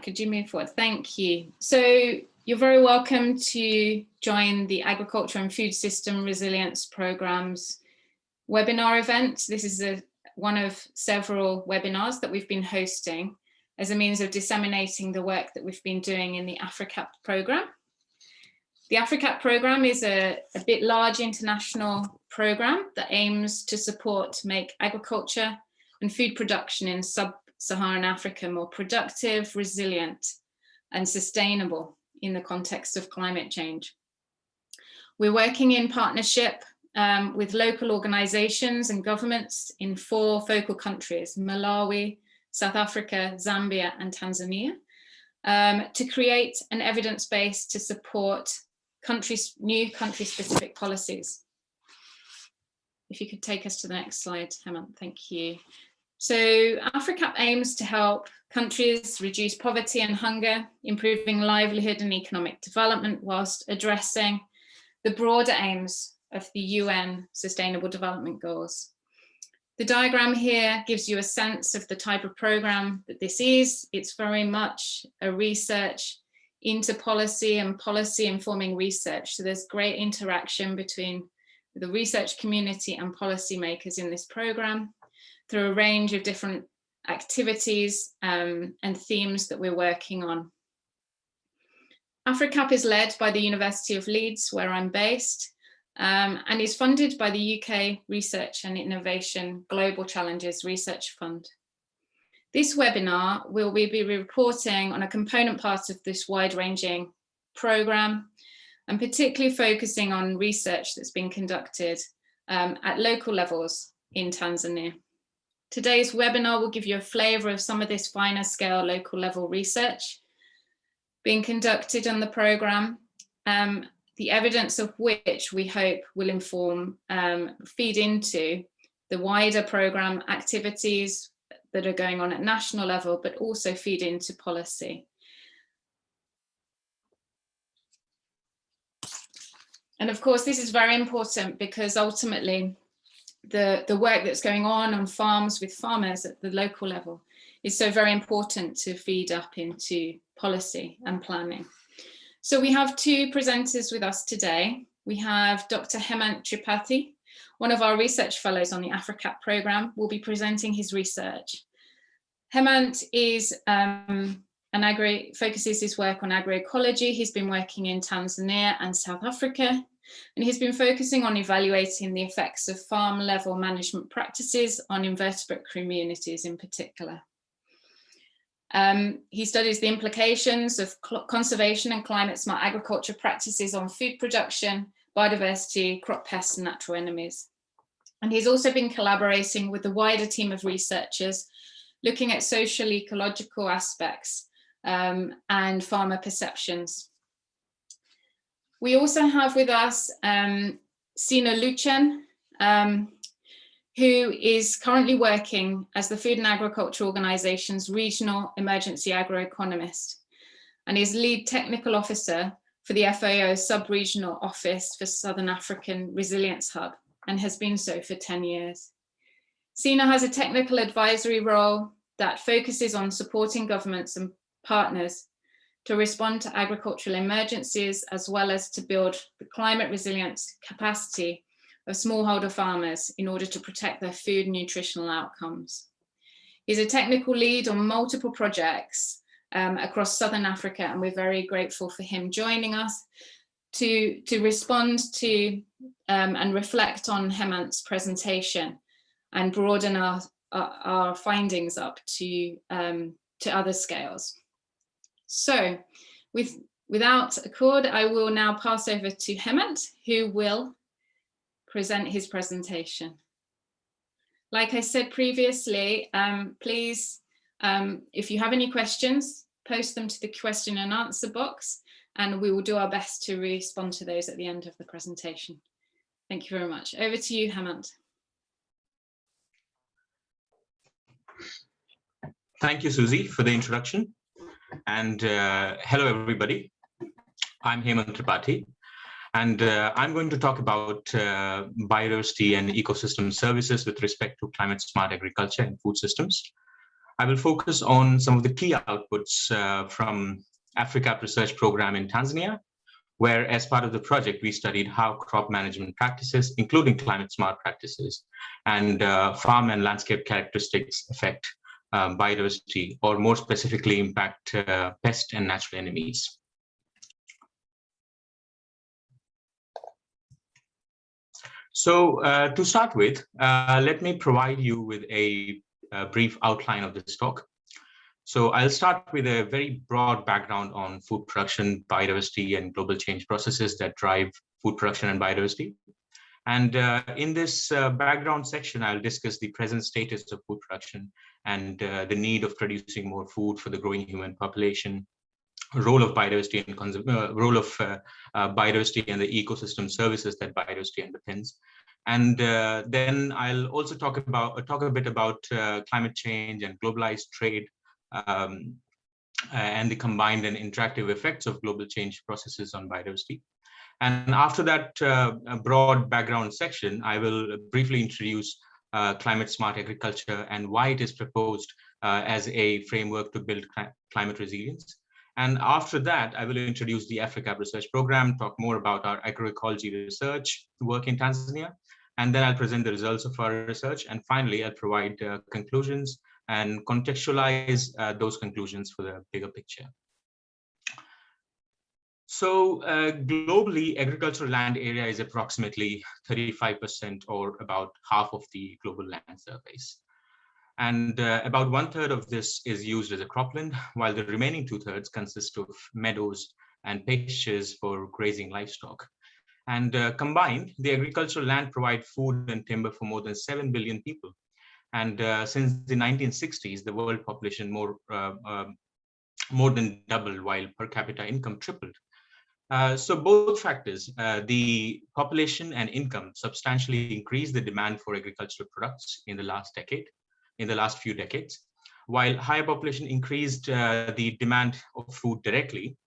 Could you move forward? Thank you. So you're very welcome to join the Agriculture and Food System Resilience Programme's webinar event. This is one of several webinars that we've been hosting as a means of disseminating the work that we've been doing in the AFRICAP programme. The AFRICAP programme is a bit large international programme that aims to make agriculture and food production in sub-Saharan Africa more productive, resilient, and sustainable in the context of climate change. We're working in partnership with local organisations and governments in 4 focal countries, Malawi, South Africa, Zambia, and Tanzania, to create an evidence base to support new country-specific policies. If you could take us to the next slide, Hemant, thank you. So AFRICAP aims to help countries reduce poverty and hunger, improving livelihood and economic development, whilst addressing the broader aims of the UN Sustainable Development Goals. The diagram here gives you a sense of the type of programme that this is. It's very much a research into policy and policy informing research. So there's great interaction between the research community and policymakers in this programme through a range of different activities and themes that we're working on. AFRICAP is led by the University of Leeds, where I'm based, and is funded by the UK Research and Innovation Global Challenges Research Fund. This webinar will be reporting on a component part of this wide-ranging programme, and particularly focusing on research that's been conducted at local levels in Tanzania. Today's webinar will give you a flavour of some of this finer scale local level research being conducted on the programme, the evidence of which we hope will inform, feed into the wider programme activities that are going on at national level, but also feed into policy. And of course, this is very important because ultimately the work that's going on farms with farmers at the local level is so very important to feed up into policy and planning. So we have 2 presenters with us today. We have Dr. Hemant Tripathi, one of our research fellows on the AFRICAP programme, will be presenting his research. Hemant is focuses his work on agroecology. He's been working in Tanzania and South Africa, and he's been focusing on evaluating the effects of farm level management practices on invertebrate communities in particular. He studies the implications of conservation and climate smart agriculture practices on food production, biodiversity, crop pests, and natural enemies. And he's also been collaborating with the wider team of researchers looking at social ecological aspects and farmer perceptions. We also have with us Sina Luchen, who is currently working as the Food and Agriculture Organisation's Regional Emergency Agroeconomist and is Lead Technical Officer for the FAO Sub-Regional Office for Southern African Resilience Hub, and has been so for 10 years. Sina has a technical advisory role that focuses on supporting governments and partners to respond to agricultural emergencies, as well as to build the climate resilience capacity of smallholder farmers in order to protect their food and nutritional outcomes. He's a technical lead on multiple projects across Southern Africa, and we're very grateful for him joining us to respond to and reflect on Hemant's presentation and broaden our findings up to other scales. So without accord, I will now pass over to Hemant, who will present his presentation. Like I said previously, please, if you have any questions, post them to the question and answer box, and we will do our best to respond to those at the end of the presentation. Thank you very much. Over to you, Hemant. Thank you, Susie, for the introduction. And hello, everybody. I'm Hemant Tripathi, and I'm going to talk about biodiversity and ecosystem services with respect to climate smart agriculture and food systems. I will focus on some of the key outputs from AFRICAP research program in Tanzania, where as part of the project, we studied how crop management practices, including climate smart practices, and farm and landscape characteristics affect biodiversity, or more specifically impact pest and natural enemies. So to start with, let me provide you with a brief outline of this talk. So I'll start with a very broad background on food production, biodiversity, and global change processes that drive food production and biodiversity. And in this background section, I'll discuss the present status of food production and the need of producing more food for the growing human population, role of biodiversity and biodiversity and the ecosystem services that biodiversity underpins. And then I'll also talk a bit about climate change and globalized trade, and the combined and interactive effects of global change processes on biodiversity. And after that broad background section, I will briefly introduce climate smart agriculture and why it is proposed as a framework to build climate resilience. And after that, I will introduce the AFRICAP research program, talk more about our agroecology research work in Tanzania, and then I'll present the results of our research. And finally, I'll provide conclusions and contextualize those conclusions for the bigger picture. So globally, agricultural land area is approximately 35% or about half of the global land surface. And about 1/3 of this is used as a cropland, while the remaining 2/3 consist of meadows and pastures for grazing livestock. And combined, the agricultural land provide food and timber for more than 7 billion people. And since the 1960s, the world population more than doubled, while per capita income tripled. So both factors, the population and income, substantially increased the demand for agricultural products in the last few decades. While higher population increased the demand of food directly,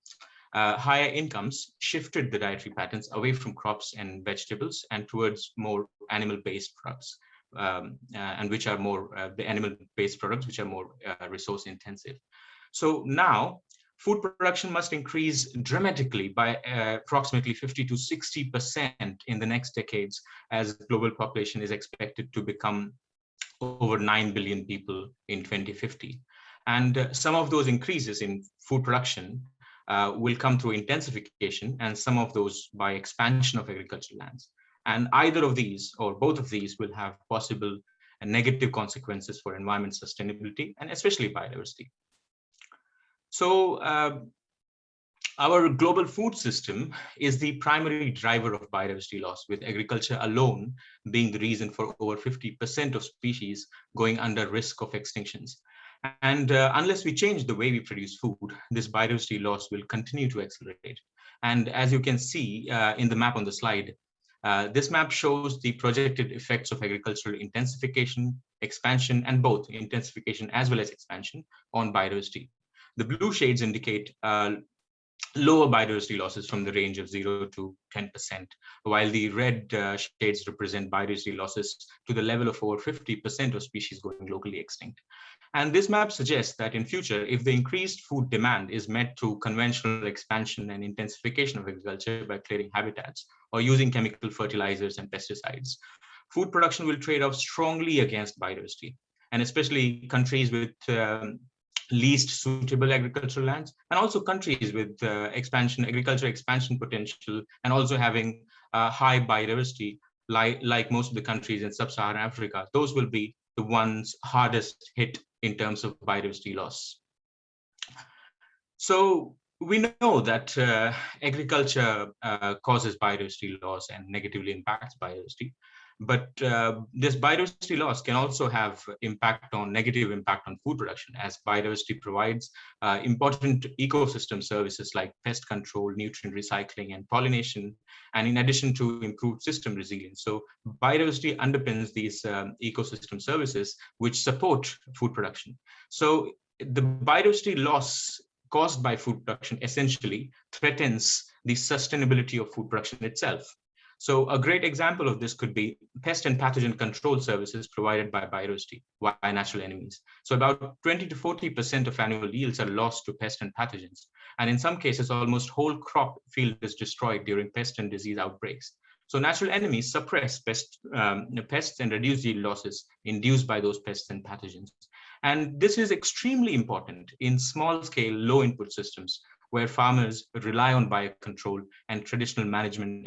higher incomes shifted the dietary patterns away from crops and vegetables and towards more animal-based products. And which are more the animal-based products, which are more resource intensive. So now, food production must increase dramatically by approximately 50 to 60% in the next decades, as global population is expected to become over 9 billion people in 2050. And some of those increases in food production will come through intensification, and some of those by expansion of agricultural lands. And either of these or both of these will have possible and negative consequences for environment sustainability and especially biodiversity. So our global food system is the primary driver of biodiversity loss, with agriculture alone being the reason for over 50% of species going under risk of extinctions. And unless we change the way we produce food, this biodiversity loss will continue to accelerate. And as you can see in the map on the slide, this map shows the projected effects of agricultural intensification, expansion, and both intensification as well as expansion on biodiversity. The blue shades indicate lower biodiversity losses from the range of 0 to 10%, while the red shades represent biodiversity losses to the level of over 50% of species going locally extinct. And this map suggests that in future, if the increased food demand is met through conventional expansion and intensification of agriculture by clearing habitats or using chemical fertilizers and pesticides, food production will trade off strongly against biodiversity, and especially countries with least suitable agricultural lands, and also countries with agriculture expansion potential, and also having high biodiversity, like most of the countries in sub-Saharan Africa. Those will be the ones hardest hit in terms of biodiversity loss. So we know that agriculture causes biodiversity loss and negatively impacts biodiversity. But this biodiversity loss can also have negative impact on food production, as biodiversity provides important ecosystem services like pest control, nutrient recycling, and pollination, and in addition to improved system resilience. So biodiversity underpins these ecosystem services which support food production. So the biodiversity loss caused by food production essentially threatens the sustainability of food production itself. So a great example of this could be pest and pathogen control services provided by biodiversity via natural enemies. So about 20 to 40% of annual yields are lost to pests and pathogens. And in some cases, almost whole crop field is destroyed during pest and disease outbreaks. So natural enemies suppress pests and reduce yield losses induced by those pests and pathogens. And this is extremely important in small scale, low input systems where farmers rely on biocontrol and traditional management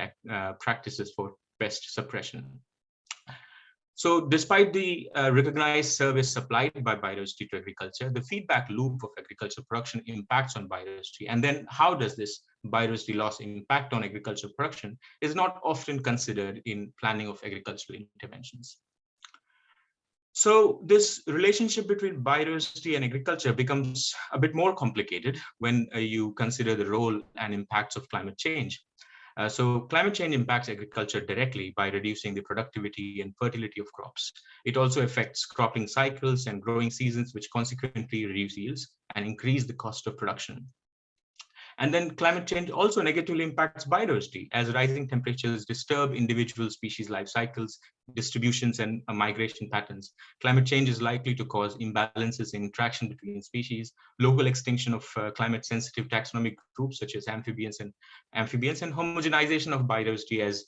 practices for pest suppression. So despite the recognized service supplied by biodiversity to agriculture, the feedback loop of agricultural production impacts on biodiversity. And then how does this biodiversity loss impact on agricultural production is not often considered in planning of agricultural interventions. So this relationship between biodiversity and agriculture becomes a bit more complicated when you consider the role and impacts of climate change. So climate change impacts agriculture directly by reducing the productivity and fertility of crops. It also affects cropping cycles and growing seasons, which consequently reduce yields and increase the cost of production. And then climate change also negatively impacts biodiversity as rising temperatures disturb individual species life cycles, distributions, and migration patterns. Climate change is likely to cause imbalances in interaction between species, local extinction of climate-sensitive taxonomic groups such as amphibians, and homogenization of biodiversity as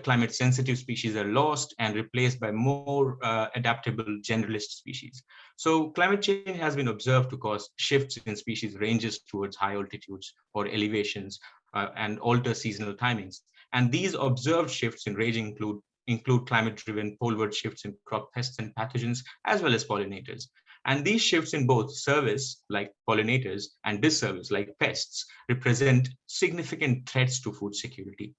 climate-sensitive species are lost and replaced by more adaptable generalist species. So climate change has been observed to cause shifts in species ranges towards high altitudes or elevations and alter seasonal timings. And these observed shifts in range include climate-driven poleward shifts in crop pests and pathogens, as well as pollinators. And these shifts in both service, like pollinators, and disservice, like pests, represent significant threats to food security.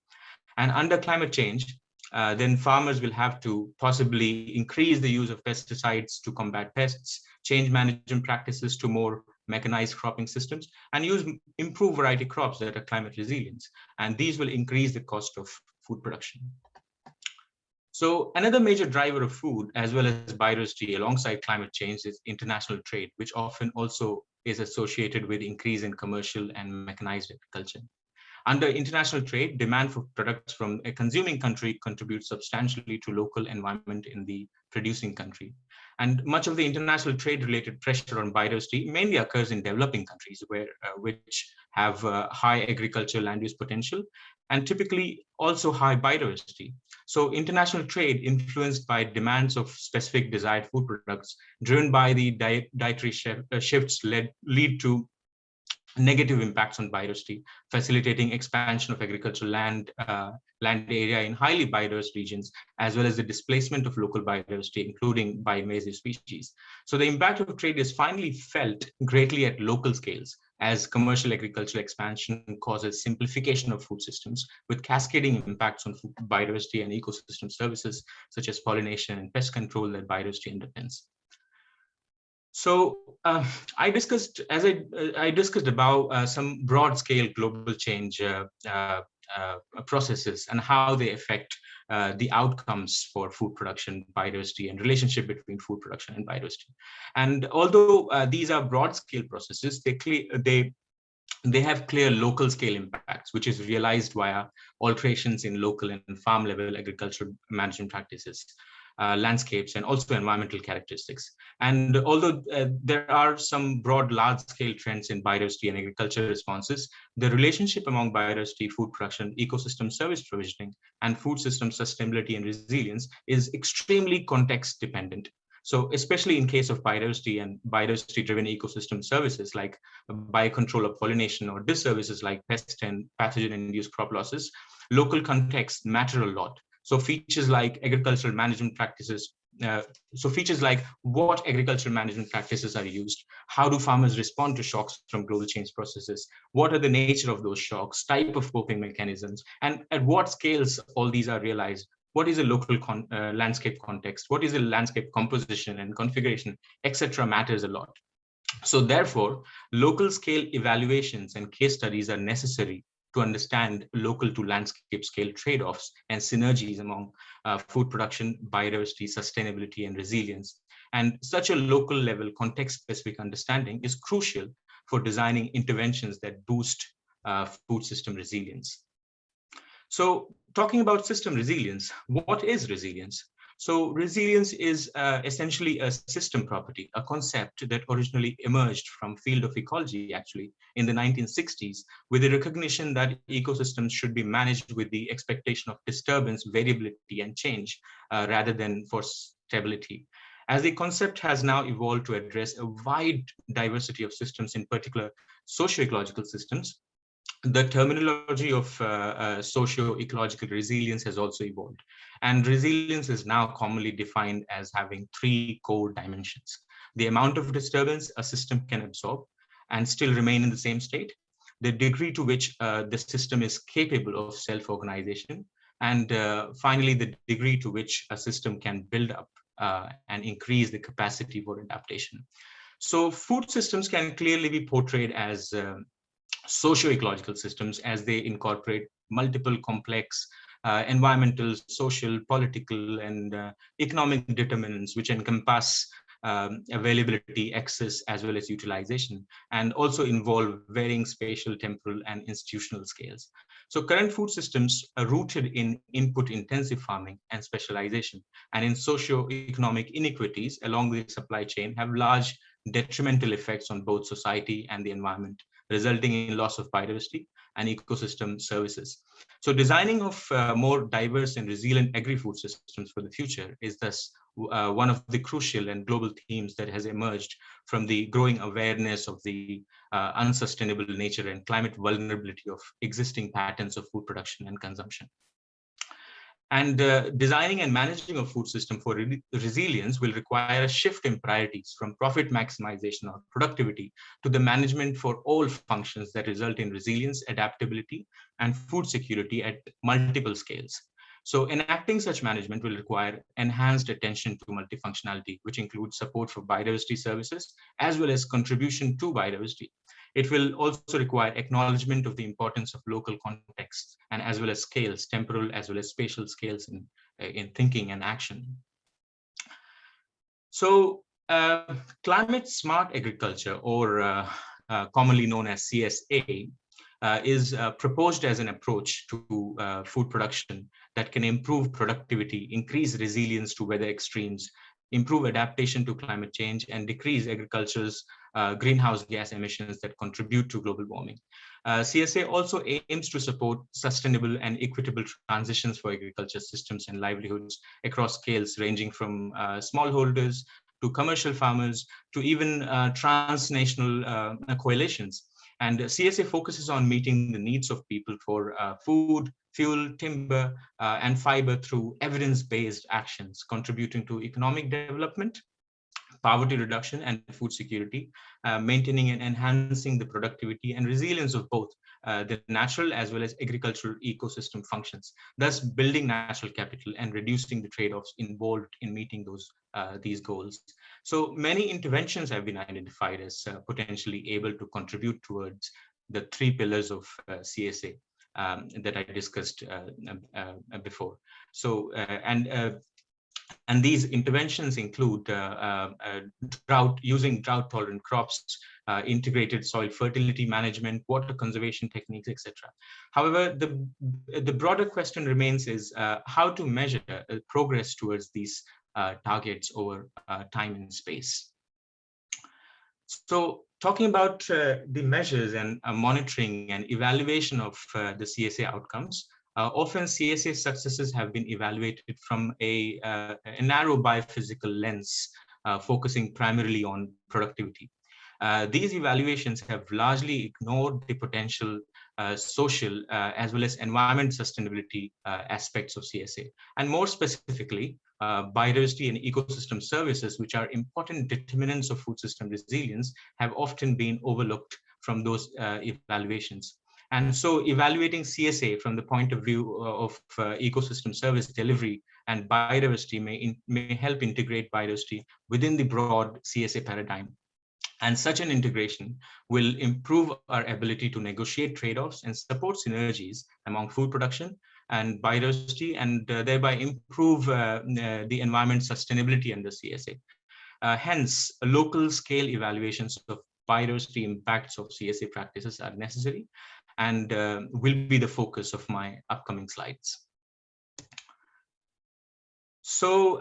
And under climate change, then farmers will have to possibly increase the use of pesticides to combat pests, change management practices to more mechanized cropping systems, and use improved variety crops that are climate resilient. And these will increase the cost of food production. So another major driver of food, as well as biodiversity alongside climate change, is international trade, which often also is associated with increase in commercial and mechanized agriculture. Under international trade, demand for products from a consuming country contributes substantially to local environment in the producing country. And much of the international trade-related pressure on biodiversity mainly occurs in developing countries which have high agricultural land use potential and typically also high biodiversity. So international trade influenced by demands of specific desired food products driven by the dietary shifts lead to negative impacts on biodiversity, facilitating expansion of agricultural land area in highly biodiverse regions, as well as the displacement of local biodiversity, including by invasive species. So the impact of trade is finally felt greatly at local scales, as commercial agricultural expansion causes simplification of food systems with cascading impacts on food biodiversity and ecosystem services, such as pollination and pest control that biodiversity underpins. So I discussed about some broad scale global change processes and how they affect the outcomes for food production, biodiversity, and relationship between food production and biodiversity. And although these are broad scale processes, they have clear local scale impacts, which is realized via alterations in local and farm level agricultural management practices, landscapes, and also environmental characteristics. And although there are some broad large-scale trends in biodiversity and agriculture responses, the relationship among biodiversity, food production, ecosystem service provisioning, and food system sustainability and resilience is extremely context-dependent. So especially in case of biodiversity and biodiversity-driven ecosystem services like biocontrol of pollination or disservices like pest and pathogen-induced crop losses, local contexts matter a lot. So features like agricultural management practices, what agricultural management practices are used, how do farmers respond to shocks from global change processes, what are the nature of those shocks, type of coping mechanisms, and at what scales all these are realized, what is a local landscape context, what is a landscape composition and configuration, etc. matters a lot. So therefore, local scale evaluations and case studies are necessary to understand local to landscape scale trade-offs and synergies among food production, biodiversity, sustainability, and resilience. And such a local level context-specific understanding is crucial for designing interventions that boost food system resilience. So talking about system resilience, what is resilience? So resilience is essentially a system property, a concept that originally emerged from field of ecology, actually, in the 1960s, with the recognition that ecosystems should be managed with the expectation of disturbance, variability, and change, rather than for stability. As the concept has now evolved to address a wide diversity of systems, in particular socio-ecological systems, the terminology of socio-ecological resilience has also evolved. And resilience is now commonly defined as having three core dimensions: the amount of disturbance a system can absorb and still remain in the same state, the degree to which the system is capable of self-organization, and finally, the degree to which a system can build up and increase the capacity for adaptation. So food systems can clearly be portrayed as socio-ecological systems, as they incorporate multiple complex environmental, social, political, and economic determinants, which encompass availability, access, as well as utilization, and also involve varying spatial, temporal, and institutional scales. So current food systems are rooted in input-intensive farming and specialization, and in socio-economic inequities along the supply chain have large detrimental effects on both society and the environment, resulting in loss of biodiversity and ecosystem services. So designing of more diverse and resilient agri-food systems for the future is thus one of the crucial and global themes that has emerged from the growing awareness of the unsustainable nature and climate vulnerability of existing patterns of food production and consumption. And designing and managing a food system for resilience will require a shift in priorities from profit maximization or productivity to the management for all functions that result in resilience, adaptability, and food security at multiple scales. So enacting such management will require enhanced attention to multifunctionality, which includes support for biodiversity services, as well as contribution to biodiversity. It will also require acknowledgement of the importance of local contexts, and as well as scales, temporal as well as spatial scales in thinking and action. So climate smart agriculture, or commonly known as CSA, is proposed as an approach to food production that can improve productivity, increase resilience to weather extremes, improve adaptation to climate change, and decrease agriculture's greenhouse gas emissions that contribute to global warming. CSA also aims to support sustainable and equitable transitions for agriculture systems and livelihoods across scales ranging from smallholders to commercial farmers to even transnational coalitions. And CSA focuses on meeting the needs of people for food, fuel, timber, and fiber through evidence-based actions, contributing to economic development, poverty reduction, and food security, maintaining and enhancing the productivity and resilience of both the natural as well as agricultural ecosystem functions, thus building natural capital and reducing the trade-offs involved in meeting these goals. So many interventions have been identified as potentially able to contribute towards the three pillars of CSA that I discussed before. So, and these interventions include using drought-tolerant crops, integrated soil fertility management, water conservation techniques, etc. However, the broader question remains is how to measure progress towards these targets over time and space. So talking about the measures and monitoring and evaluation of the CSA outcomes, often CSA successes have been evaluated from a narrow biophysical lens, focusing primarily on productivity. These evaluations have largely ignored the potential social as well as environment sustainability aspects of CSA, and more specifically, biodiversity and ecosystem services, which are important determinants of food system resilience, have often been overlooked from those evaluations. And so evaluating CSA from the point of view of ecosystem service delivery and biodiversity may help integrate biodiversity within the broad CSA paradigm. And such an integration will improve our ability to negotiate trade-offs and support synergies among food production and biodiversity, and thereby improve the environment sustainability under CSA. Hence, local scale evaluations of biodiversity impacts of CSA practices are necessary and will be the focus of my upcoming slides. So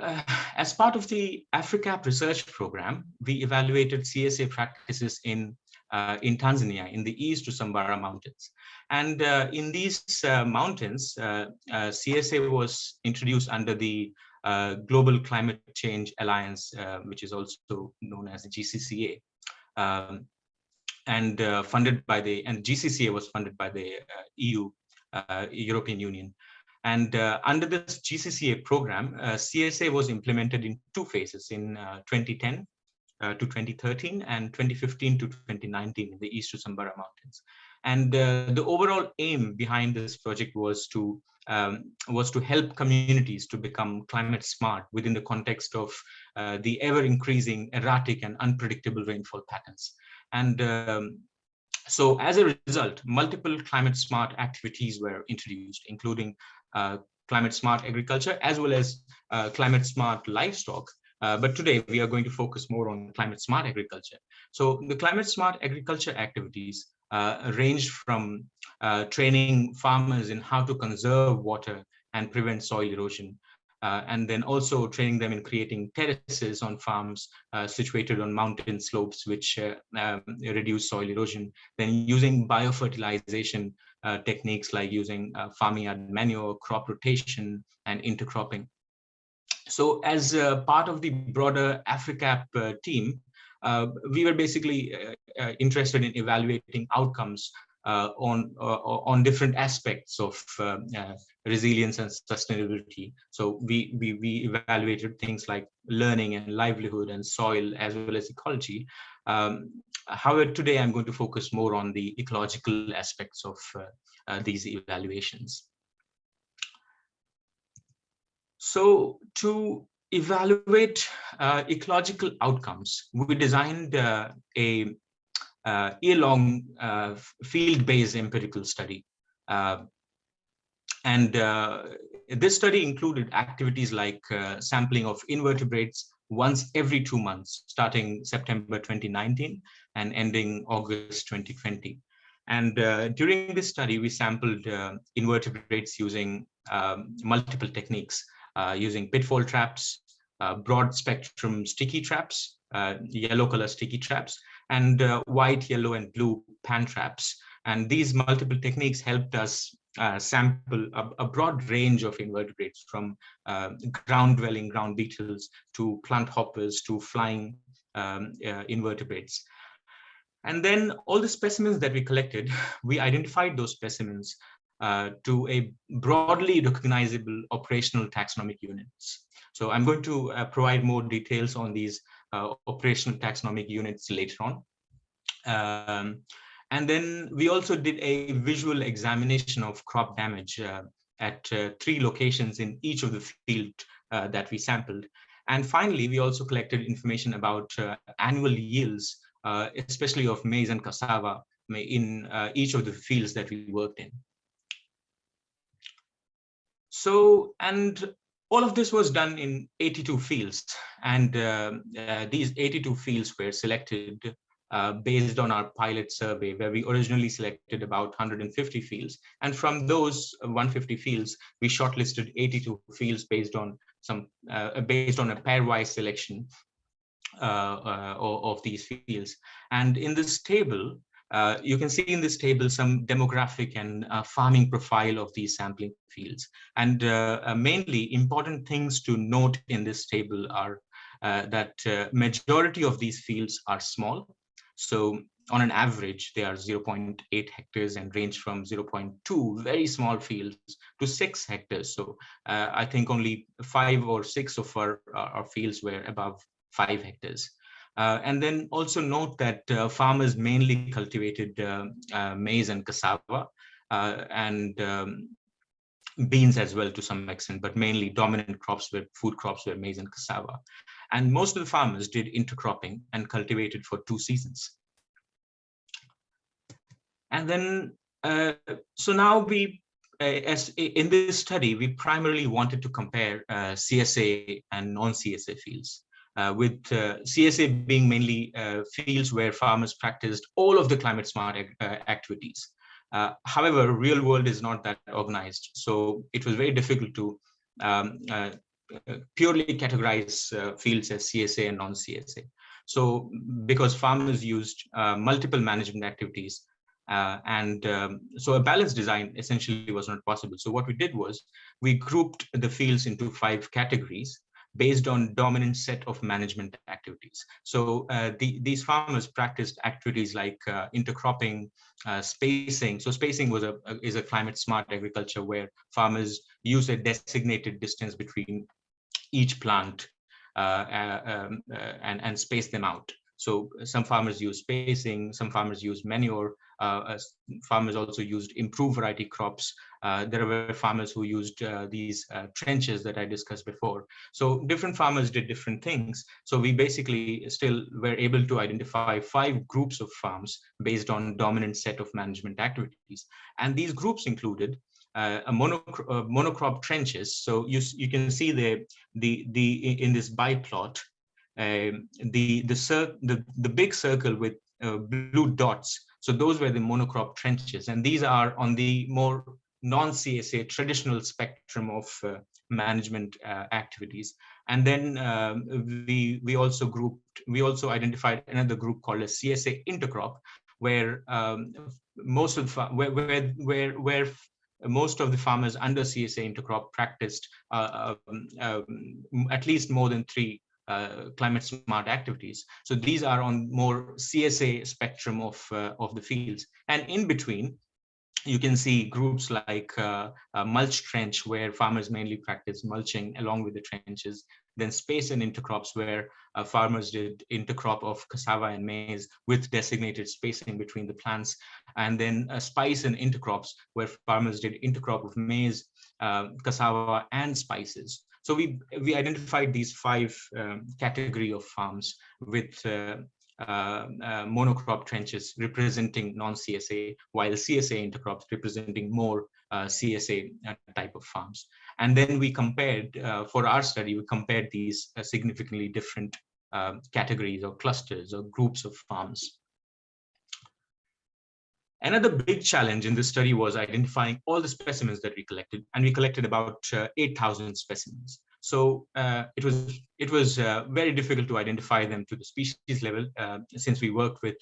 as part of the AFRICAP research program, we evaluated CSA practices in Tanzania, in the east to Sambara Mountains. And in these mountains, CSA was introduced under the Global Climate Change Alliance, which is also known as the GCCA. And GCCA was funded by the EU, European Union. And under this GCCA program, CSA was implemented in two phases, in 2010 to 2013 and 2015 to 2019 in the East to Sambara Mountains. And the overall aim behind this project was to help communities to become climate smart within the context of the ever increasing erratic and unpredictable rainfall patterns. And so as a result, multiple climate smart activities were introduced, including climate smart agriculture, as well as climate smart livestock. But today we are going to focus more on climate smart agriculture. So the climate smart agriculture activities range from training farmers in how to conserve water and prevent soil erosion, and then also training them in creating terraces on farms situated on mountain slopes, which reduce soil erosion, then using biofertilization techniques like using farmyard manure, crop rotation, and intercropping. So as part of the broader AFRICAP team, we were basically interested in evaluating outcomes on different aspects of resilience and sustainability. So we evaluated things like learning and livelihood and soil, as well as ecology. However, today I'm going to focus more on the ecological aspects of these evaluations. So to evaluate ecological outcomes, we designed a year-long field-based empirical study. This study included activities like sampling of invertebrates once every 2 months, starting September 2019 and ending August 2020. And during this study, we sampled invertebrates using multiple techniques, using pitfall traps, broad spectrum sticky traps, yellow color sticky traps, and white, yellow, and blue pan traps. And these multiple techniques helped us sample a broad range of invertebrates, from ground-dwelling ground beetles to plant hoppers to flying invertebrates. And then all the specimens that we collected, we identified those specimens to a broadly recognizable operational taxonomic units. So I'm going to provide more details on these operational taxonomic units later on. And then we also did a visual examination of crop damage at 3 locations in each of the field that we sampled. And finally, we also collected information about annual yields, especially of maize and cassava in each of the fields that we worked in. So, and all of this was done in 82 fields. And these 82 fields were selected based on our pilot survey, where we originally selected about 150 fields. And from those 150 fields, we shortlisted 82 fields based on a pairwise selection of these fields. And in this table, you can see in this table some demographic and farming profile of these sampling fields. And mainly important things to note in this table are that majority of these fields are small. So on an average, they are 0.8 hectares and range from 0.2 very small fields to 6 hectares. So I think only 5 or 6 of our fields were above 5 hectares. And then also note that farmers mainly cultivated maize and cassava and beans as well to some extent, but mainly dominant crops food crops were maize and cassava. And most of the farmers did intercropping and cultivated for 2 seasons. And then, so now as in this study, we primarily wanted to compare CSA and non-CSA fields. With CSA being mainly fields where farmers practiced all of the climate smart activities. However, real world is not that organized. So it was very difficult to purely categorize fields as CSA and non-CSA. So because farmers used multiple management activities, so a balanced design essentially was not possible. So what we did was we grouped the fields into 5 categories based on dominant set of management activities. So these farmers practiced activities like intercropping, spacing. So spacing is a climate smart agriculture where farmers use a designated distance between each plant and space them out. So some farmers use spacing, some farmers use manure, farmers also used improved variety crops. There were farmers who used these trenches that I discussed before. So different farmers did different things. So we basically still were able to identify 5 groups of farms based on dominant set of management activities. And these groups included monocrop trenches. So you can see in this biplot, the big circle with blue dots. So those were the monocrop trenches, and these are on the more non-CSA traditional spectrum of management activities. And then we also identified another group called a CSA Intercrop, where most of the farmers under CSA Intercrop practiced at least more than 3 climate smart activities. So these are on more CSA spectrum of the fields. And in between, you can see groups like mulch trench, where farmers mainly practice mulching along with the trenches. Then space and intercrops, where farmers did intercrop of cassava and maize with designated spacing between the plants. And then spice and intercrops, where farmers did intercrop of maize, cassava, and spices. So we identified these 5 category of farms with monocrop trenches representing non-CSA, while CSA intercrops representing more CSA type of farms. And then we compared, for our study, we compared these significantly different categories or clusters or groups of farms. Another big challenge in this study was identifying all the specimens that we collected, and we collected about 8,000 specimens. So it was very difficult to identify them to the species level, since we worked with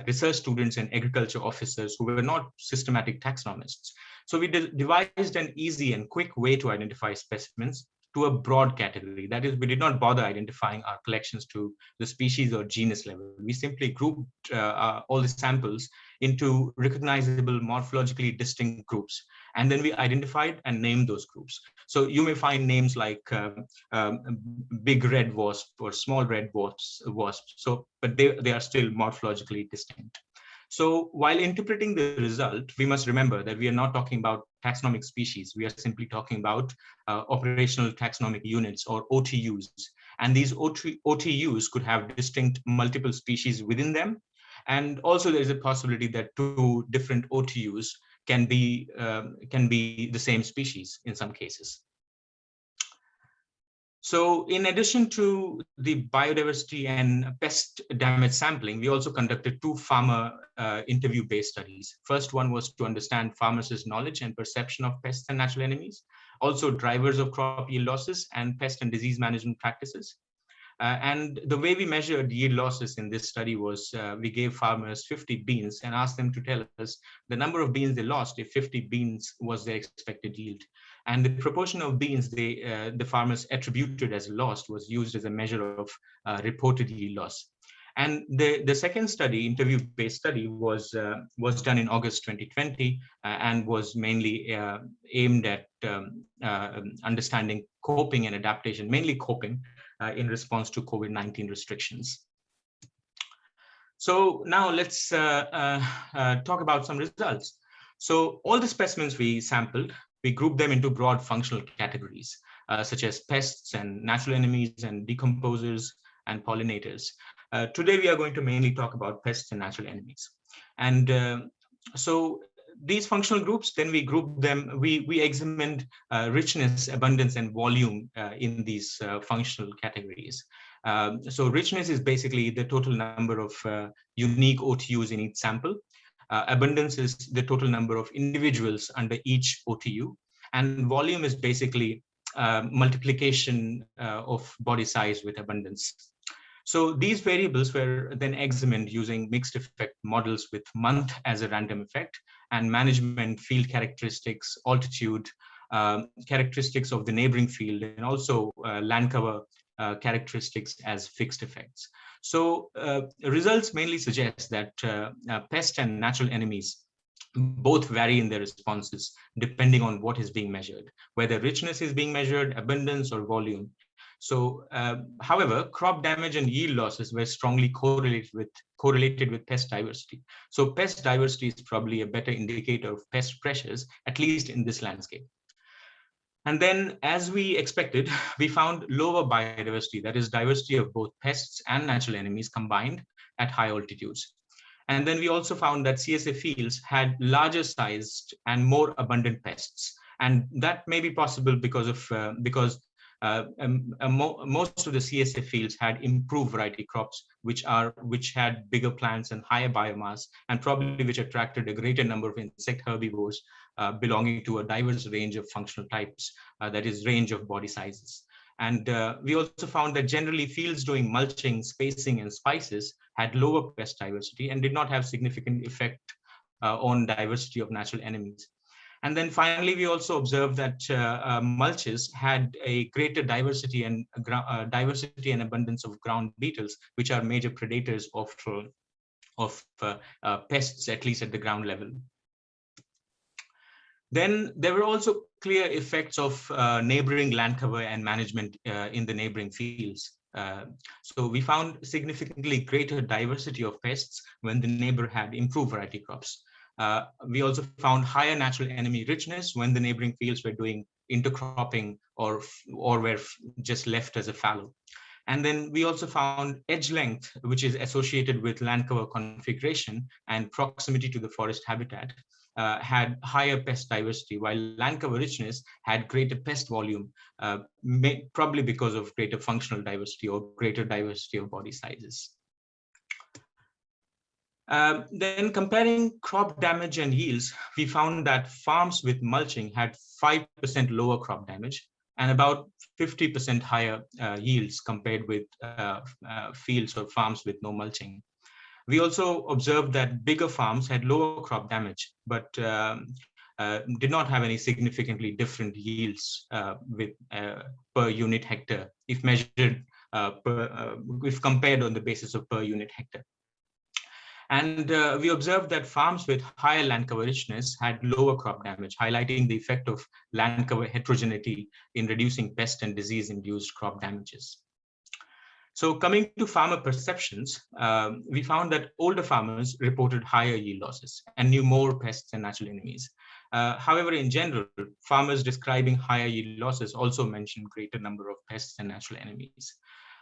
research students and agriculture officers who were not systematic taxonomists. So we devised an easy and quick way to identify specimens to a broad category. That is, we did not bother identifying our collections to the species or genus level. We simply grouped all the samples into recognizable morphologically distinct groups. And then we identified and named those groups. So you may find names like big red wasp or small red wasp. So, but they are still morphologically distinct. So while interpreting the result, we must remember that we are not talking about taxonomic species. We are simply talking about operational taxonomic units, or OTUs. And these OTUs could have distinct multiple species within them. And also there is a possibility that 2 different OTUs can be the same species in some cases. So in addition to the biodiversity and pest damage sampling, we also conducted 2 farmer interview-based studies. First one was to understand farmers' knowledge and perception of pests and natural enemies, also drivers of crop yield losses and pest and disease management practices. And the way we measured yield losses in this study was we gave farmers 50 beans and asked them to tell us the number of beans they lost if 50 beans was their expected yield. And the proportion of beans the farmers attributed as lost was used as a measure of reported yield loss. And the second study, interview-based study, was done in August 2020 and was mainly aimed at understanding coping and adaptation, mainly coping in response to COVID-19 restrictions. So now let's talk about some results. So all the specimens we sampled, we grouped them into broad functional categories, such as pests and natural enemies and decomposers and pollinators. Today, we are going to mainly talk about pests and natural enemies. And so these functional groups, then we grouped them, we examined richness, abundance, and volume in these functional categories. So richness is basically the total number of unique OTUs in each sample. Abundance is the total number of individuals under each OTU. And volume is basically multiplication of body size with abundance. So these variables were then examined using mixed effect models with month as a random effect and management field characteristics, altitude, characteristics of the neighboring field, and also land cover characteristics as fixed effects. So results mainly suggest that pest and natural enemies both vary in their responses depending on what is being measured, whether richness is being measured, abundance, or volume. So, however, crop damage and yield losses were strongly correlated with pest diversity. So pest diversity is probably a better indicator of pest pressures, at least in this landscape. And then, as we expected, we found lower biodiversity, that is diversity of both pests and natural enemies combined at high altitudes. And then we also found that CSA fields had larger sized and more abundant pests. And that may be possible because most of the CSA fields had improved variety crops, which had bigger plants and higher biomass, and probably which attracted a greater number of insect herbivores belonging to a diverse range of functional types, that is, range of body sizes. And we also found that generally fields doing mulching, spacing, and spices had lower pest diversity and did not have significant effect on diversity of natural enemies. And then finally, we also observed that mulches had a greater diversity and abundance of ground beetles, which are major predators of pests, at least at the ground level. Then there were also clear effects of neighboring land cover and management in the neighboring fields. So we found significantly greater diversity of pests when the neighbor had improved variety crops. We also found higher natural enemy richness when the neighboring fields were doing intercropping or were just left as a fallow. And then we also found edge length, which is associated with land cover configuration and proximity to the forest habitat, had higher pest diversity, while land cover richness had greater pest volume, probably because of greater functional diversity or greater diversity of body sizes. Then comparing crop damage and yields, we found that farms with mulching had 5% lower crop damage and about 50% higher yields compared with fields or farms with no mulching. We also observed that bigger farms had lower crop damage, but did not have any significantly different yields per unit hectare if measured, if compared on the basis of per unit hectare. And we observed that farms with higher land cover richness had lower crop damage, highlighting the effect of land cover heterogeneity in reducing pest and disease-induced crop damages. So coming to farmer perceptions, we found that older farmers reported higher yield losses and knew more pests and natural enemies. However, in general, farmers describing higher yield losses also mentioned greater number of pests and natural enemies.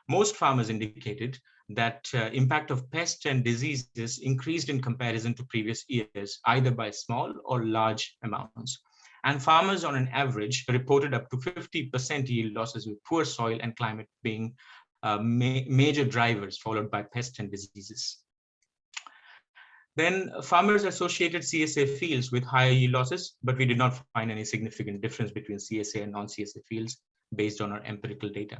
Most farmers indicated that impact of pests and diseases increased in comparison to previous years, either by small or large amounts. And farmers on an average reported up to 50% yield losses, with poor soil and climate being major drivers, followed by pests and diseases. Then farmers associated CSA fields with higher yield losses, but we did not find any significant difference between CSA and non-CSA fields based on our empirical data.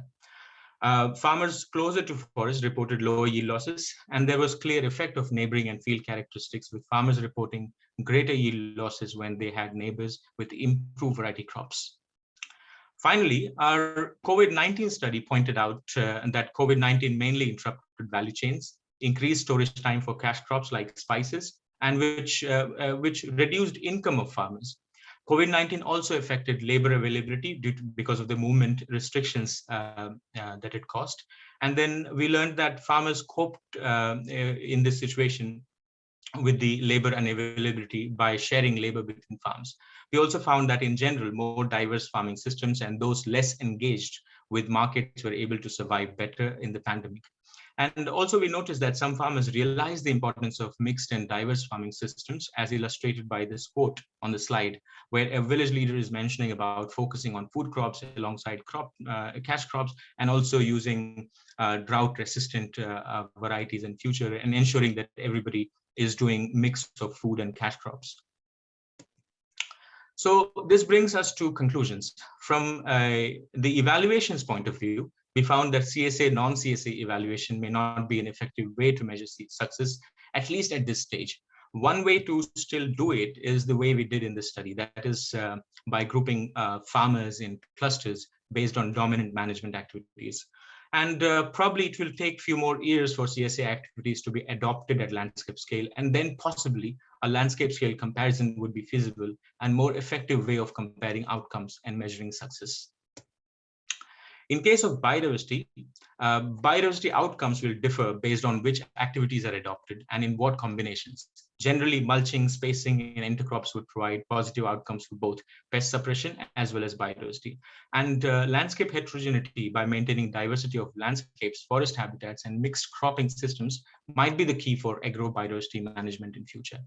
Farmers closer to forests reported lower yield losses, and there was clear effect of neighboring and field characteristics, with farmers reporting greater yield losses when they had neighbors with improved variety crops. Finally, our COVID-19 study pointed out that COVID-19 mainly interrupted value chains, increased storage time for cash crops like spices, and which reduced income of farmers. COVID-19 also affected labor availability because of the movement restrictions that it caused. And then we learned that farmers coped in this situation with the labor unavailability by sharing labor between farms. We also found that in general, more diverse farming systems and those less engaged with markets were able to survive better in the pandemic. And also we noticed that some farmers realized the importance of mixed and diverse farming systems, as illustrated by this quote on the slide, where a village leader is mentioning about focusing on food crops alongside cash crops, and also using drought-resistant varieties in future, and ensuring that everybody is doing mix of food and cash crops. So this brings us to conclusions. From the evaluations point of view, we found that CSA, non-CSA evaluation may not be an effective way to measure success, at least at this stage. One way to still do it is the way we did in this study, that is by grouping farmers in clusters based on dominant management activities. And probably it will take a few more years for CSA activities to be adopted at landscape scale, and then possibly a landscape scale comparison would be feasible and more effective way of comparing outcomes and measuring success. In case of biodiversity, biodiversity outcomes will differ based on which activities are adopted and in what combinations. Generally, mulching, spacing, and intercrops would provide positive outcomes for both pest suppression as well as biodiversity. And landscape heterogeneity by maintaining diversity of landscapes, forest habitats, and mixed cropping systems might be the key for agrobiodiversity management in future.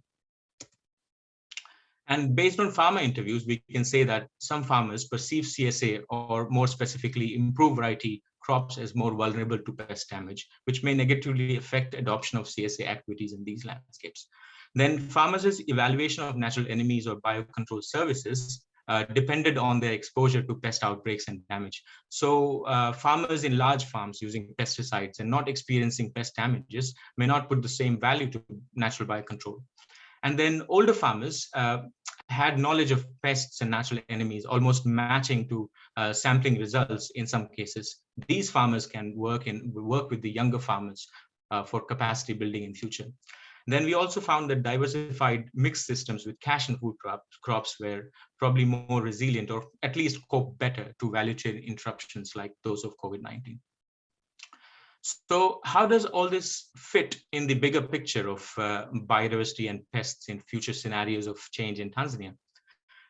And based on farmer interviews, we can say that some farmers perceive CSA, or more specifically improved variety crops, as more vulnerable to pest damage, which may negatively affect adoption of CSA activities in these landscapes. Then farmers' evaluation of natural enemies or biocontrol services depended on their exposure to pest outbreaks and damage. So farmers in large farms using pesticides and not experiencing pest damages may not put the same value to natural biocontrol. And then older farmers had knowledge of pests and natural enemies, almost matching to sampling results in some cases. These farmers can work with the younger farmers for capacity building in future. Then we also found that diversified mixed systems with cash and food crops were probably more resilient, or at least cope better to value chain interruptions like those of COVID-19. So how does all this fit in the bigger picture of biodiversity and pests in future scenarios of change in Tanzania?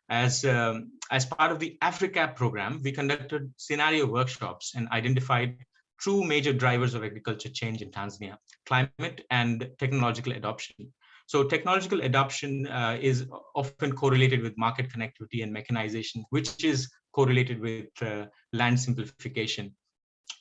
As part of the AFRICAP program, we conducted scenario workshops and identified two major drivers of agriculture change in Tanzania: climate and technological adoption. So technological adoption is often correlated with market connectivity and mechanization, which is correlated with land simplification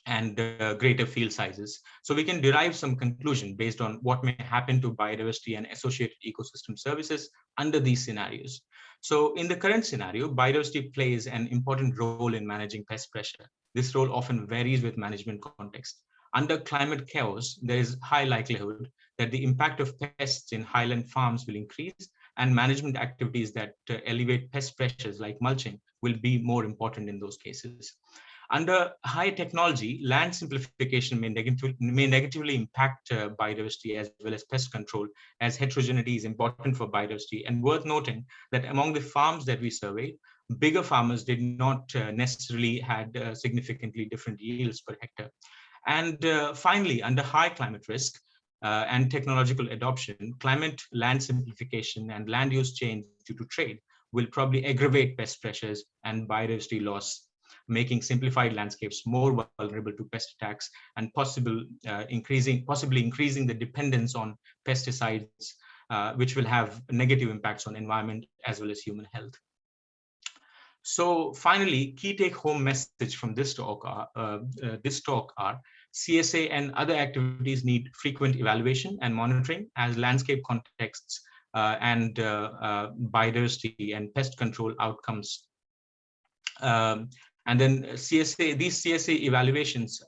and greater field sizes. So we can derive some conclusion based on what may happen to biodiversity and associated ecosystem services under these scenarios. So in the current scenario, biodiversity plays an important role in managing pest pressure. This role often varies with management context. Under climate chaos, there is high likelihood that the impact of pests in highland farms will increase, and management activities that elevate pest pressures like mulching will be more important in those cases. Under high technology, land simplification may negatively impact biodiversity as well as pest control, as heterogeneity is important for biodiversity. And worth noting that among the farms that we surveyed, bigger farmers did not necessarily had significantly different yields per hectare. And finally, under high climate risk and technological adoption, climate, land simplification, and land use change due to trade will probably aggravate pest pressures and biodiversity loss, making simplified landscapes more vulnerable to pest attacks and possibly increasing the dependence on pesticides, which will have negative impacts on environment as well as human health. So finally, key take-home message from this talk are CSA and other activities need frequent evaluation and monitoring as landscape contexts and biodiversity and pest control outcomes. And then these CSA evaluations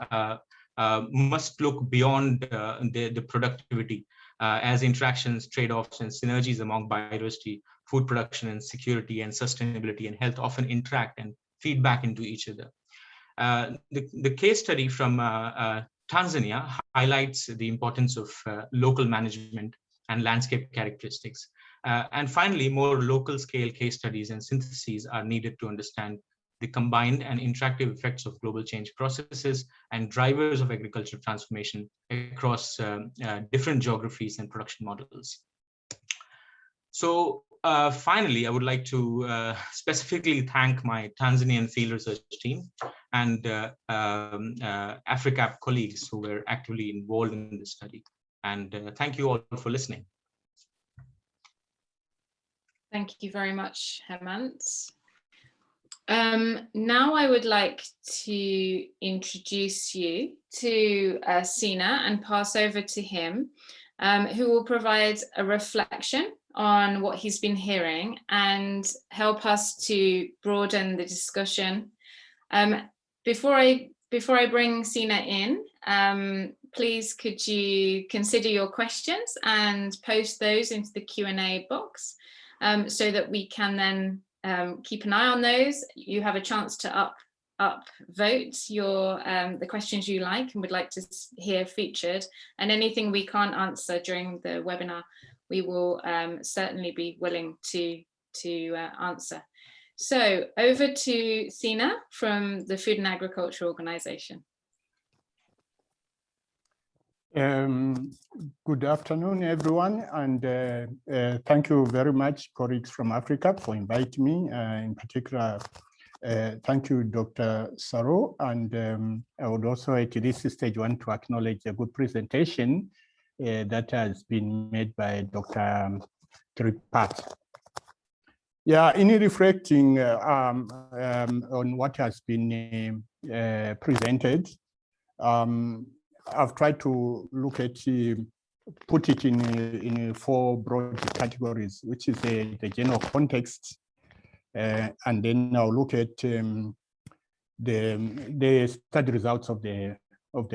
must look beyond the productivity as interactions, trade-offs, and synergies among biodiversity, food production, and security, and sustainability, and health often interact and feedback into each other. The case study from Tanzania highlights the importance of local management and landscape characteristics. And finally, more local scale case studies and syntheses are needed to understand the combined and interactive effects of global change processes and drivers of agricultural transformation across different geographies and production models. So finally, I would like to specifically thank my Tanzanian field research team and AFRICAP colleagues who were actively involved in this study. And thank you all for listening. Thank you very much, Hemant. Now I would like to introduce you to Csa and pass over to him, who will provide a reflection on what he's been hearing and help us to broaden the discussion. Before I bring Csa in, please could you consider your questions and post those into the Q&A box so that we can then keep an eye on those. You have a chance to upvote your the questions you like and would like to hear featured, and anything we can't answer during the webinar, we will certainly be willing to answer. So over to Csa from the Food and Agriculture Organization. Good afternoon, everyone, and thank you very much, colleagues from Africa, for inviting me. In particular, thank you, Dr. Saro, and I would also at this stage want to acknowledge a good presentation that has been made by Dr. Tripath. Yeah, in reflecting on what has been presented, I've tried to look at, put it in 4 broad categories, which is the general context, and then I'll look at the study results of the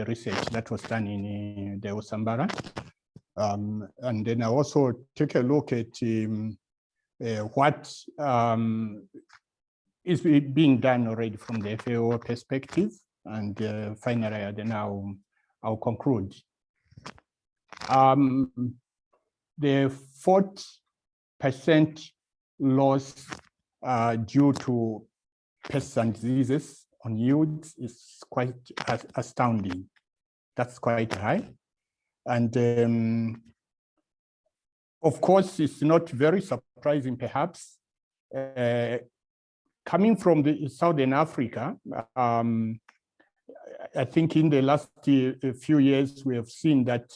research that was done in the Usambara, and then I'll also take a look at what is being done already from the FAO perspective, and finally, then I'll conclude. The 40% loss due to pests and diseases on yields is quite astounding. That's quite high. And of course, it's not very surprising, perhaps. Coming from the Southern Africa, I think in the last few years, we have seen that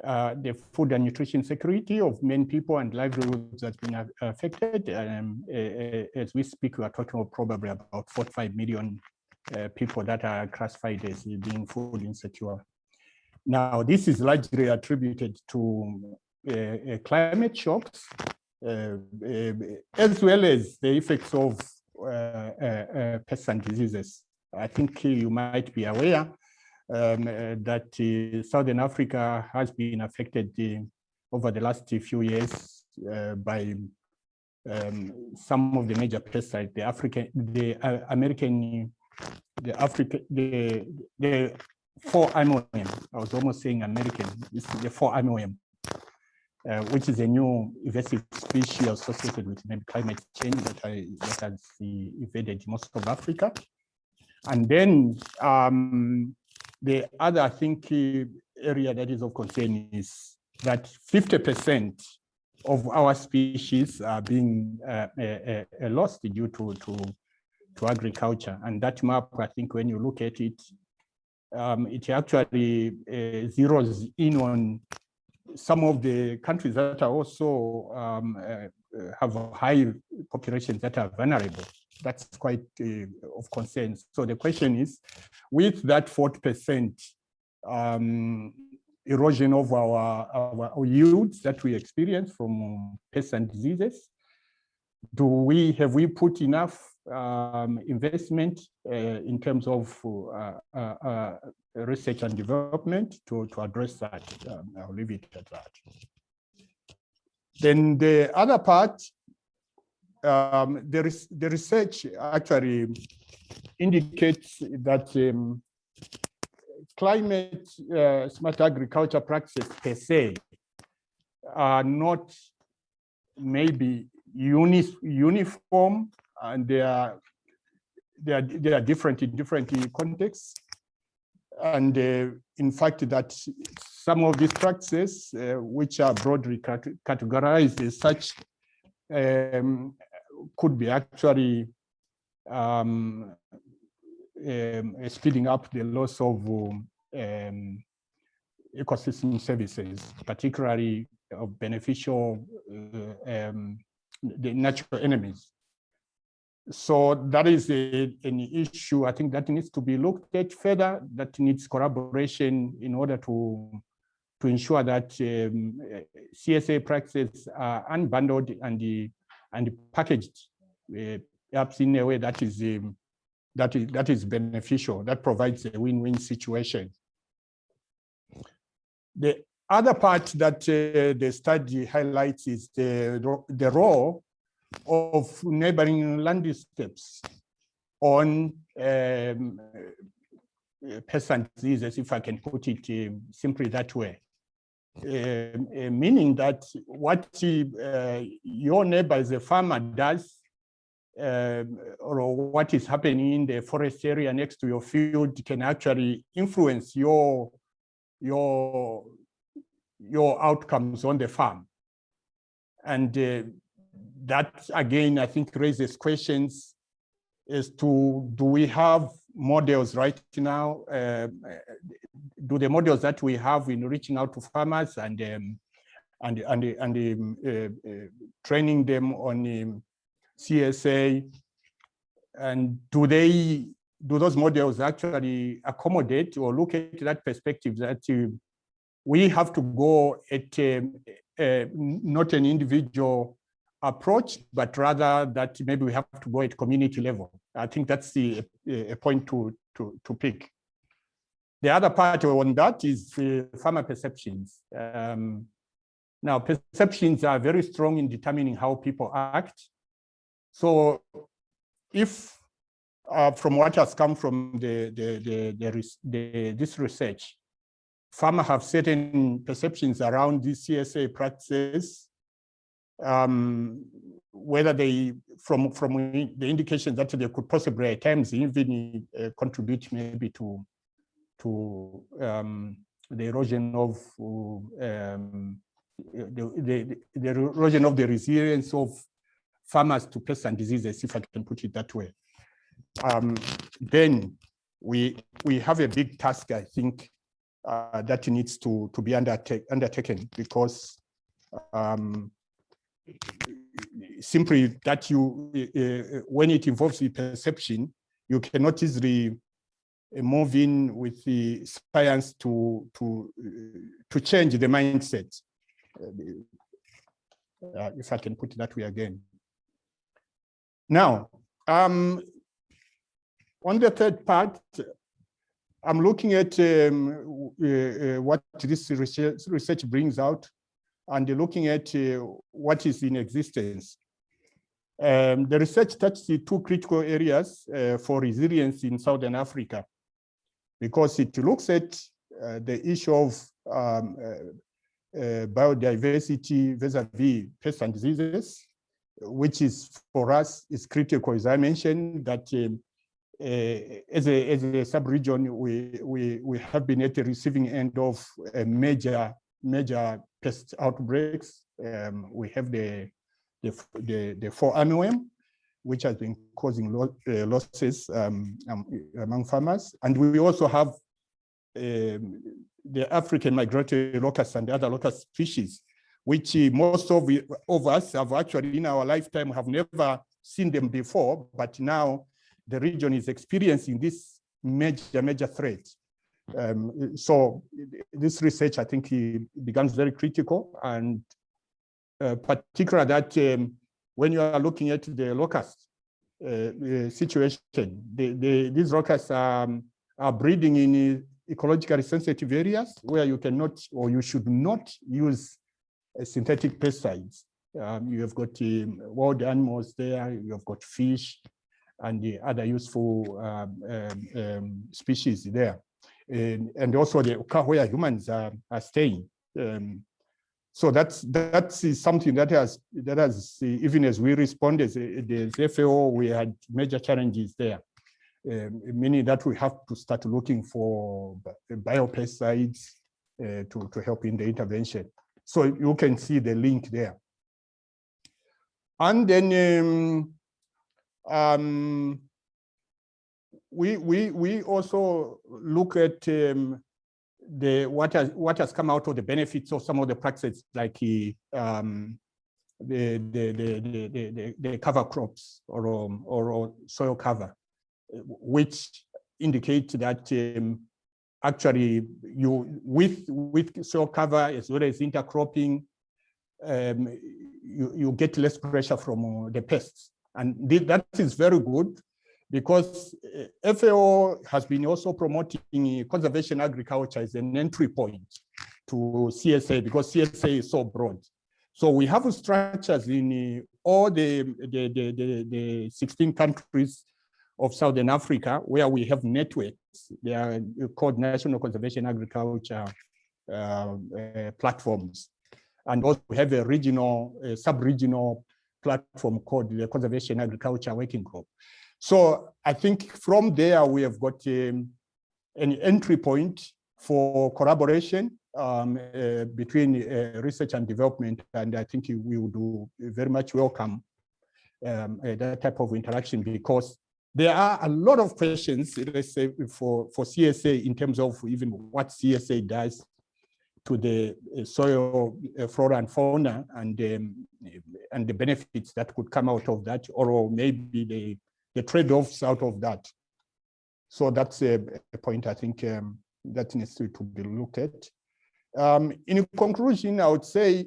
the food and nutrition security of many people and livelihoods has been affected. As we speak, we are talking about probably about 45 million people that are classified as being food insecure. Now, this is largely attributed to climate shocks, as well as the effects of pests and diseases. I think you might be aware that Southern Africa has been affected over the last few years by some of the major pests like the 4-MOM. I was almost saying American. This is the 4-MOM, which is a new invasive species associated with climate change that has invaded most of Africa. And then the other, I think, area that is of concern is that 50% of our species are being lost due to agriculture. And that map, I think, when you look at it, it actually zeroes in on some of the countries that are also have high populations that are vulnerable. That's quite of concern. So the question is, with that 40% erosion of our yields that we experience from pests and diseases, have we put enough investment in terms of research and development to address that? I'll leave it at that. Then the other part, the research actually indicates that climate smart agriculture practices per se are not maybe uniform, and they are different in different contexts. And in fact, that some of these practices, which are broadly categorized as such, could be actually speeding up the loss of ecosystem services, particularly of beneficial the natural enemies. So that is an issue, I think, that needs to be looked at further, that needs collaboration in order to to ensure that CSA practices are unbundled and packaged, perhaps in a way that is beneficial, that provides a win-win situation. The other part that the study highlights is the role of neighboring landscapes on pests and diseases, if I can put it simply that way. Meaning that what your neighbor as a farmer does, or what is happening in the forest area next to your field can actually influence your outcomes on the farm. And that again, I think raises questions as to, do we have models right now? Do the models that we have in reaching out to farmers and training them on CSA, and do those models actually accommodate or look at that perspective that we have to go at not an individual approach, but rather that maybe we have to go at community level. I think that's a point to pick. The other part on that is farmer perceptions. Now, perceptions are very strong in determining how people act. So if from what has come from this research, farmers have certain perceptions around these CSA practices, whether they, from the indications that they could possibly at times even contribute maybe to the erosion of the erosion of the resilience of farmers to pests and diseases, if I can put it that way. Then we have a big task, I think, that needs to be undertaken, because simply that when it involves the perception, you cannot easily move in with the science to change the mindset, if I can put it that way again. Now, on the third part, I'm looking at what this research brings out, and looking at what is in existence. The research touches the two critical areas for resilience in Southern Africa, because it looks at the issue of biodiversity vis-a-vis pests and diseases, which is for us is critical, as I mentioned, that as a sub-region, we have been at the receiving end of major pest outbreaks. We have the fall armyworm, which has been causing losses among farmers, and we also have the African migratory locust and other locust species, which most of us have actually in our lifetime have never seen them before, but now the region is experiencing this major threat. So this research, I think, becomes very critical, and particularly that when you are looking at the locust situation, these locusts are breeding in ecologically sensitive areas where you cannot or you should not use synthetic pesticides. You have got wild animals there, you have got fish and the other useful species there. And also where humans are staying. So that's something that has even as we respond as the FAO, we had major challenges there, meaning that we have to start looking for biopesticides to help in the intervention. So you can see the link there. And then we also look at what has come out of the benefits of some of the practices, like the cover crops or soil cover, which indicate that actually with soil cover as well as intercropping, you get less pressure from the pests. And that is very good, because FAO has been also promoting conservation agriculture as an entry point to CSA, because CSA is so broad. So we have structures in all the 16 countries of Southern Africa where we have networks. They are called National Conservation Agriculture platforms. And also we have a regional, sub-regional platform called the Conservation Agriculture Working Group. So I think from there we have got an entry point for collaboration between research and development, and I think we would do very much welcome that type of interaction, because there are a lot of questions, let's say, for CSA in terms of even what CSA does to the soil flora and fauna, and the benefits that could come out of that, or maybe the trade-offs out of that. So that's a point I think that needs to be looked at. In conclusion, I would say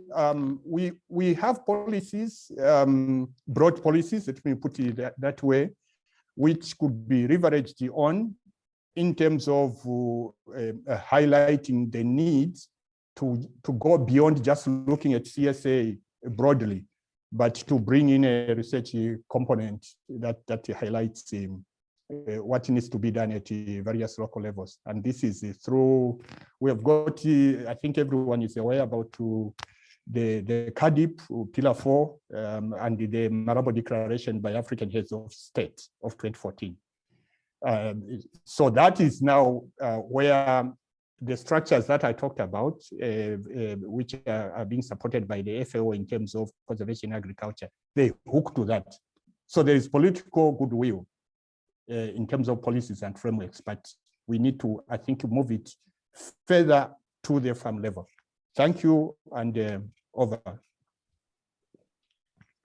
we have policies, broad policies, let me put it that way, which could be leveraged on in terms of highlighting the needs to go beyond just looking at CSA broadly, but to bring in a research component that highlights what needs to be done at various local levels. And this is through, we have got, I think everyone is aware about the CADIP Pillar 4 and the Malabo Declaration by African Heads of State of 2014. So that is now where the structures that I talked about, which are being supported by the FAO in terms of conservation agriculture, they hook to that. So there is political goodwill in terms of policies and frameworks, but we need to, I think, move it further to the farm level. Thank you, and over.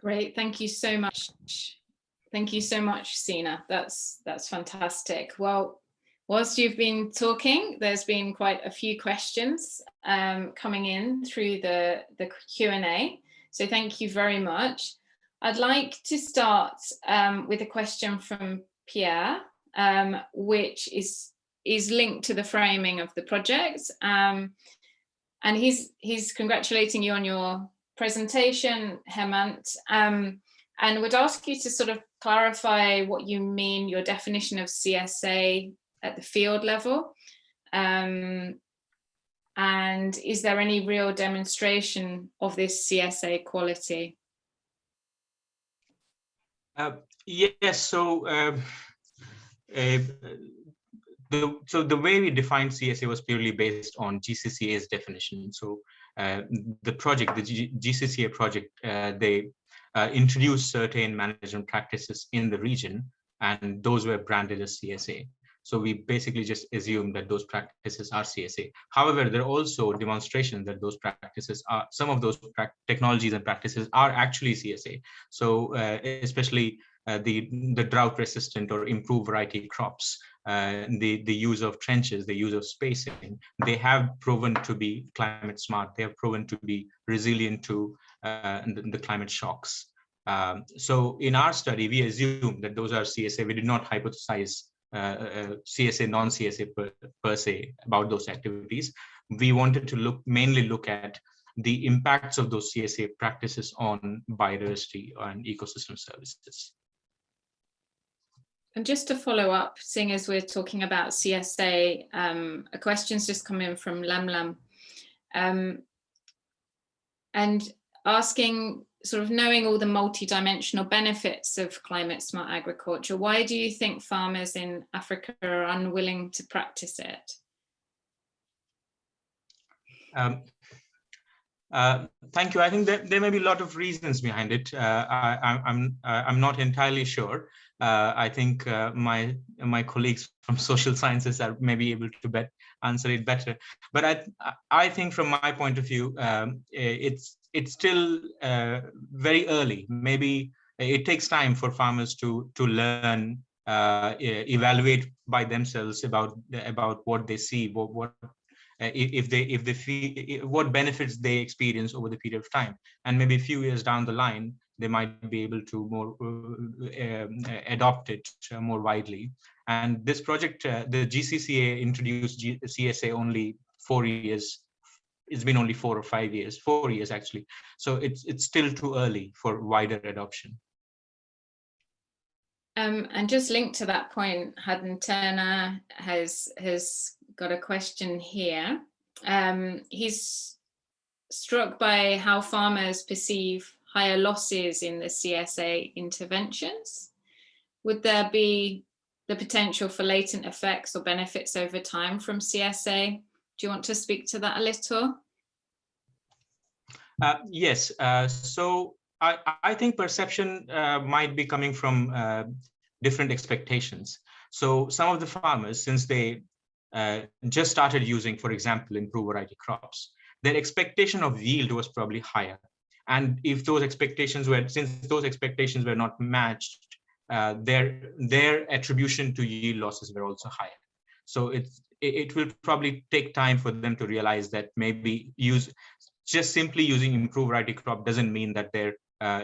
Great, thank you so much. Thank you so much, Csa. That's fantastic. Well, whilst you've been talking, there's been quite a few questions coming in through the Q&A. So thank you very much. I'd like to start with a question from Pierre, which is linked to the framing of the project. And he's congratulating you on your presentation, Hemant, and would ask you to sort of clarify what you mean, your definition of CSA at the field level. And is there any real demonstration of this CSA quality? Yes, so the way we defined CSA was purely based on GCCA's definition. So the project, the GCCA project, they introduced certain management practices in the region, and those were branded as CSA. So we basically just assumed that those practices are CSA. However, there are also demonstrations that those practices are, some of those technologies and practices are actually CSA. So especially the drought resistant or improved variety crops, the use of trenches, the use of spacing, they have proven to be climate smart. They have proven to be resilient to the climate shocks. So in our study, we assumed that those are CSA. We did not hypothesize CSA, non-CSA per se about those activities. We wanted to mainly look at the impacts of those CSA practices on biodiversity and ecosystem services. And just to follow up, seeing as we're talking about CSA, a question's just come in from Lam and asking, sort of knowing all the multi-dimensional benefits of climate smart agriculture, why do you think farmers in Africa are unwilling to practice it? Thank you. I think that there may be a lot of reasons behind it. I'm not entirely sure. I think my colleagues from social sciences are maybe able to answer it better. But I think from my point of view, it's still very early. Maybe it takes time for farmers to learn evaluate by themselves about what they see, if they feel what benefits they experience over the period of time, and maybe a few years down the line they might be able to more adopt it more widely. And this project, the GCCA introduced CSA only 4 years. It's been only 4 or 5 years, 4 years actually. So it's still too early for wider adoption. And just linked to that point, Haddon Turner has got a question here. He's struck by how farmers perceive higher losses in the CSA interventions. Would there be the potential for latent effects or benefits over time from CSA? Do you want to speak to that a little? Yes. So I think perception might be coming from different expectations. So some of the farmers, since they just started using, for example, improved variety crops, their expectation of yield was probably higher. And if those expectations were, since those expectations were not matched, their attribution to yield losses were also higher. So it will probably take time for them to realize that maybe just simply using improved variety crop doesn't mean that their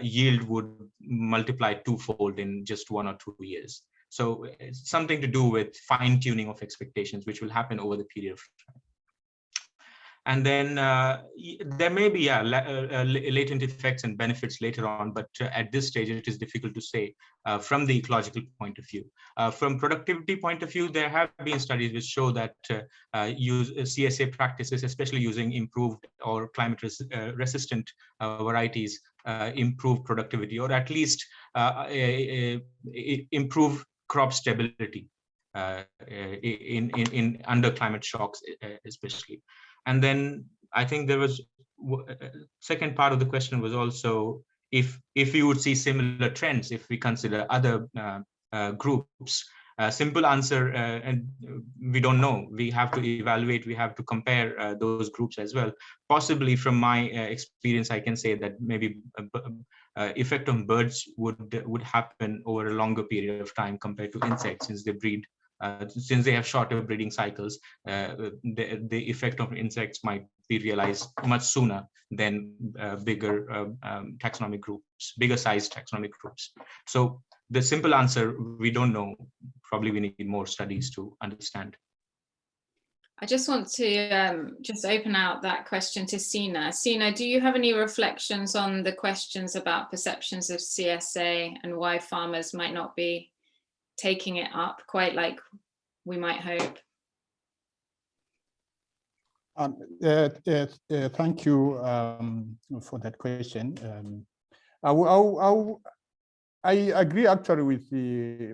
yield would multiply twofold in just 1 or 2 years. So it's something to do with fine tuning of expectations, which will happen over the period of time. And then there may be latent effects and benefits later on, but at this stage, it is difficult to say from the ecological point of view. From productivity point of view, there have been studies which show that use CSA practices, especially using improved or climate resistant varieties, improve productivity, or at least improve crop stability in under climate shocks, especially. And then I think there was second part of the question was also if we would see similar trends if we consider other groups. Simple answer, and we don't know. We have to evaluate, we have to compare those groups as well. Possibly from my experience, I can say that maybe effect on birds would happen over a longer period of time compared to insects, since they breed. Since they have shorter breeding cycles, the effect of insects might be realized much sooner than bigger taxonomic groups, bigger sized taxonomic groups. So the simple answer, we don't know. Probably we need more studies to understand. I just want to just open out that question to Csa. Csa, do you have any reflections on the questions about perceptions of CSA and why farmers might not be taking it up quite like we might hope? Thank you for that question. I agree actually with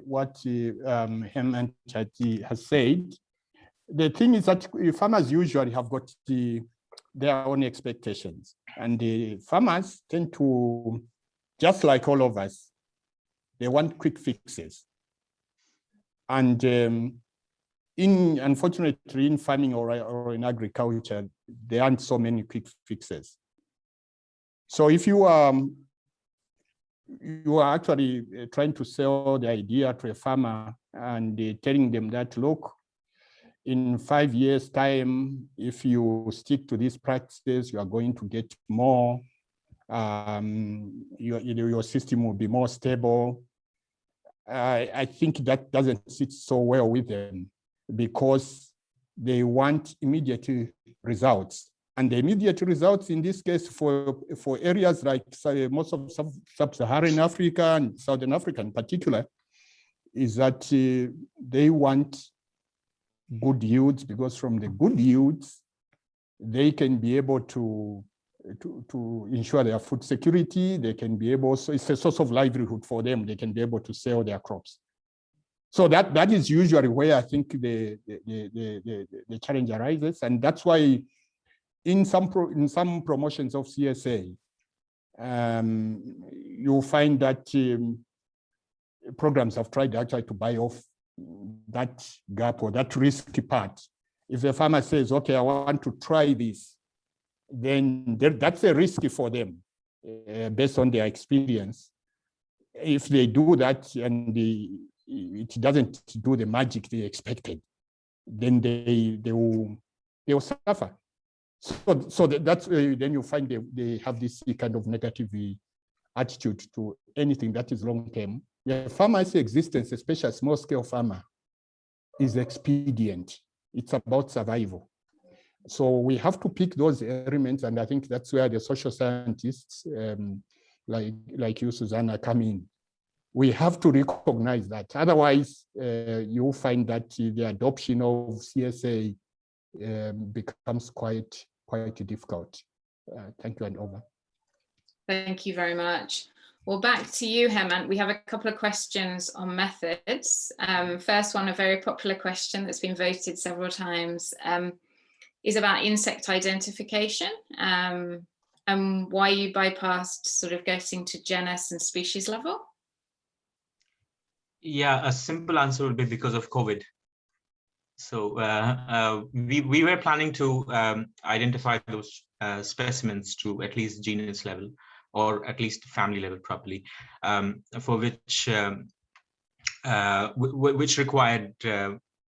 what Hem and Chati has said. The thing is that farmers usually have got their own expectations, and the farmers tend to, just like all of us, they want quick fixes. And unfortunately, in farming or in agriculture, there aren't so many quick fixes. So if you are actually trying to sell the idea to a farmer and telling them that, look, in 5 years' time, if you stick to these practices, you are going to get more, your system will be more stable. I think that doesn't sit so well with them, because they want immediate results. And the immediate results in this case for areas like most of sub-Saharan Africa and Southern Africa in particular, is that they want good yields, because from the good yields, they can be able to ensure their food security. They can be able, so it's a source of livelihood for them. They can be able to sell their crops. So that is usually where I think the challenge arises, and that's why in some promotions of CSA, you'll find that programs have tried actually to buy off that gap or that risky part. If the farmer says, okay, I want to try this, then that's a risky for them based on their experience. If they do that and it doesn't do the magic they expected, then they will suffer. So that's then you find they have this kind of negative attitude to anything that is long term. The farmer's existence, especially a small scale farmer, is expedient. It's about survival. So we have to pick those elements, and I think that's where the social scientists, like you, Susanna, come in. We have to recognize that. Otherwise, you'll find that the adoption of CSA becomes quite difficult. Thank you, and over. Thank you very much. Well, back to you, Hemant. We have a couple of questions on methods. First one, a very popular question that's been voted several times, is about insect identification, and why you bypassed sort of getting to genus and species level. Yeah, a simple answer would be because of COVID. So we were planning to identify those specimens to at least genus level, or at least family level properly, for which required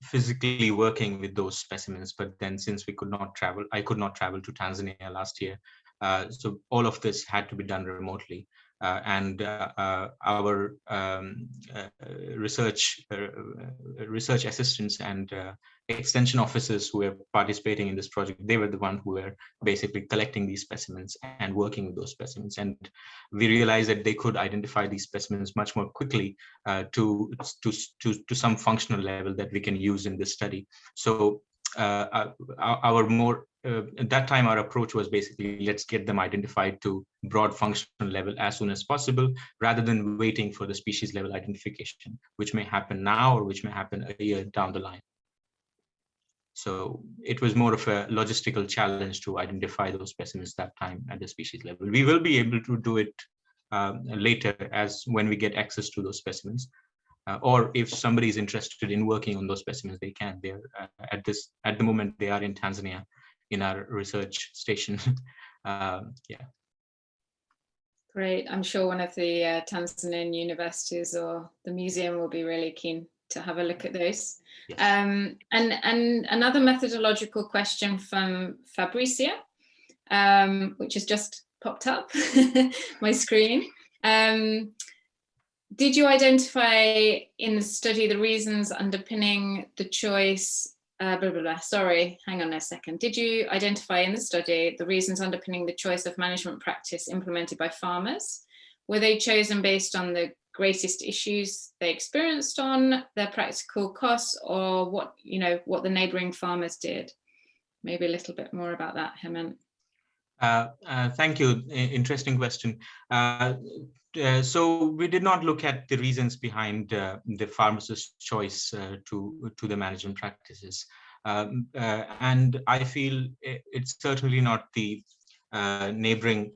physically working with those specimens. But then, since we could not travel, I could not travel to Tanzania last year, so all of this had to be done remotely. And our research assistants and extension officers who were participating in this project, they were the ones who were basically collecting these specimens and working with those specimens. And we realized that they could identify these specimens much more quickly to some functional level that we can use in this study. So at that time, our approach was basically, let's get them identified to broad functional level as soon as possible, rather than waiting for the species level identification, which may happen now or which may happen a year down the line. So it was more of a logistical challenge to identify those specimens that time at the species level. We will be able to do it later, as when we get access to those specimens. Or if somebody is interested in working on those specimens, they can. They're at the moment they are in Tanzania in our research station. Yeah. Great. I'm sure one of the Tanzanian universities or the museum will be really keen to have a look at those. Yes. And another methodological question from Fabricia, which has just popped up my screen. Did you identify in the study the reasons underpinning the choice, sorry, hang on a second. Did you identify in the study the reasons underpinning the choice of management practice implemented by farmers? Were they chosen based on the greatest issues they experienced on their practical costs, or what the neighboring farmers did? Maybe a little bit more about that, Hemant. Thank you. Interesting question. So we did not look at the reasons behind the farmers' choice to the management practices. And I feel it's certainly not the neighboring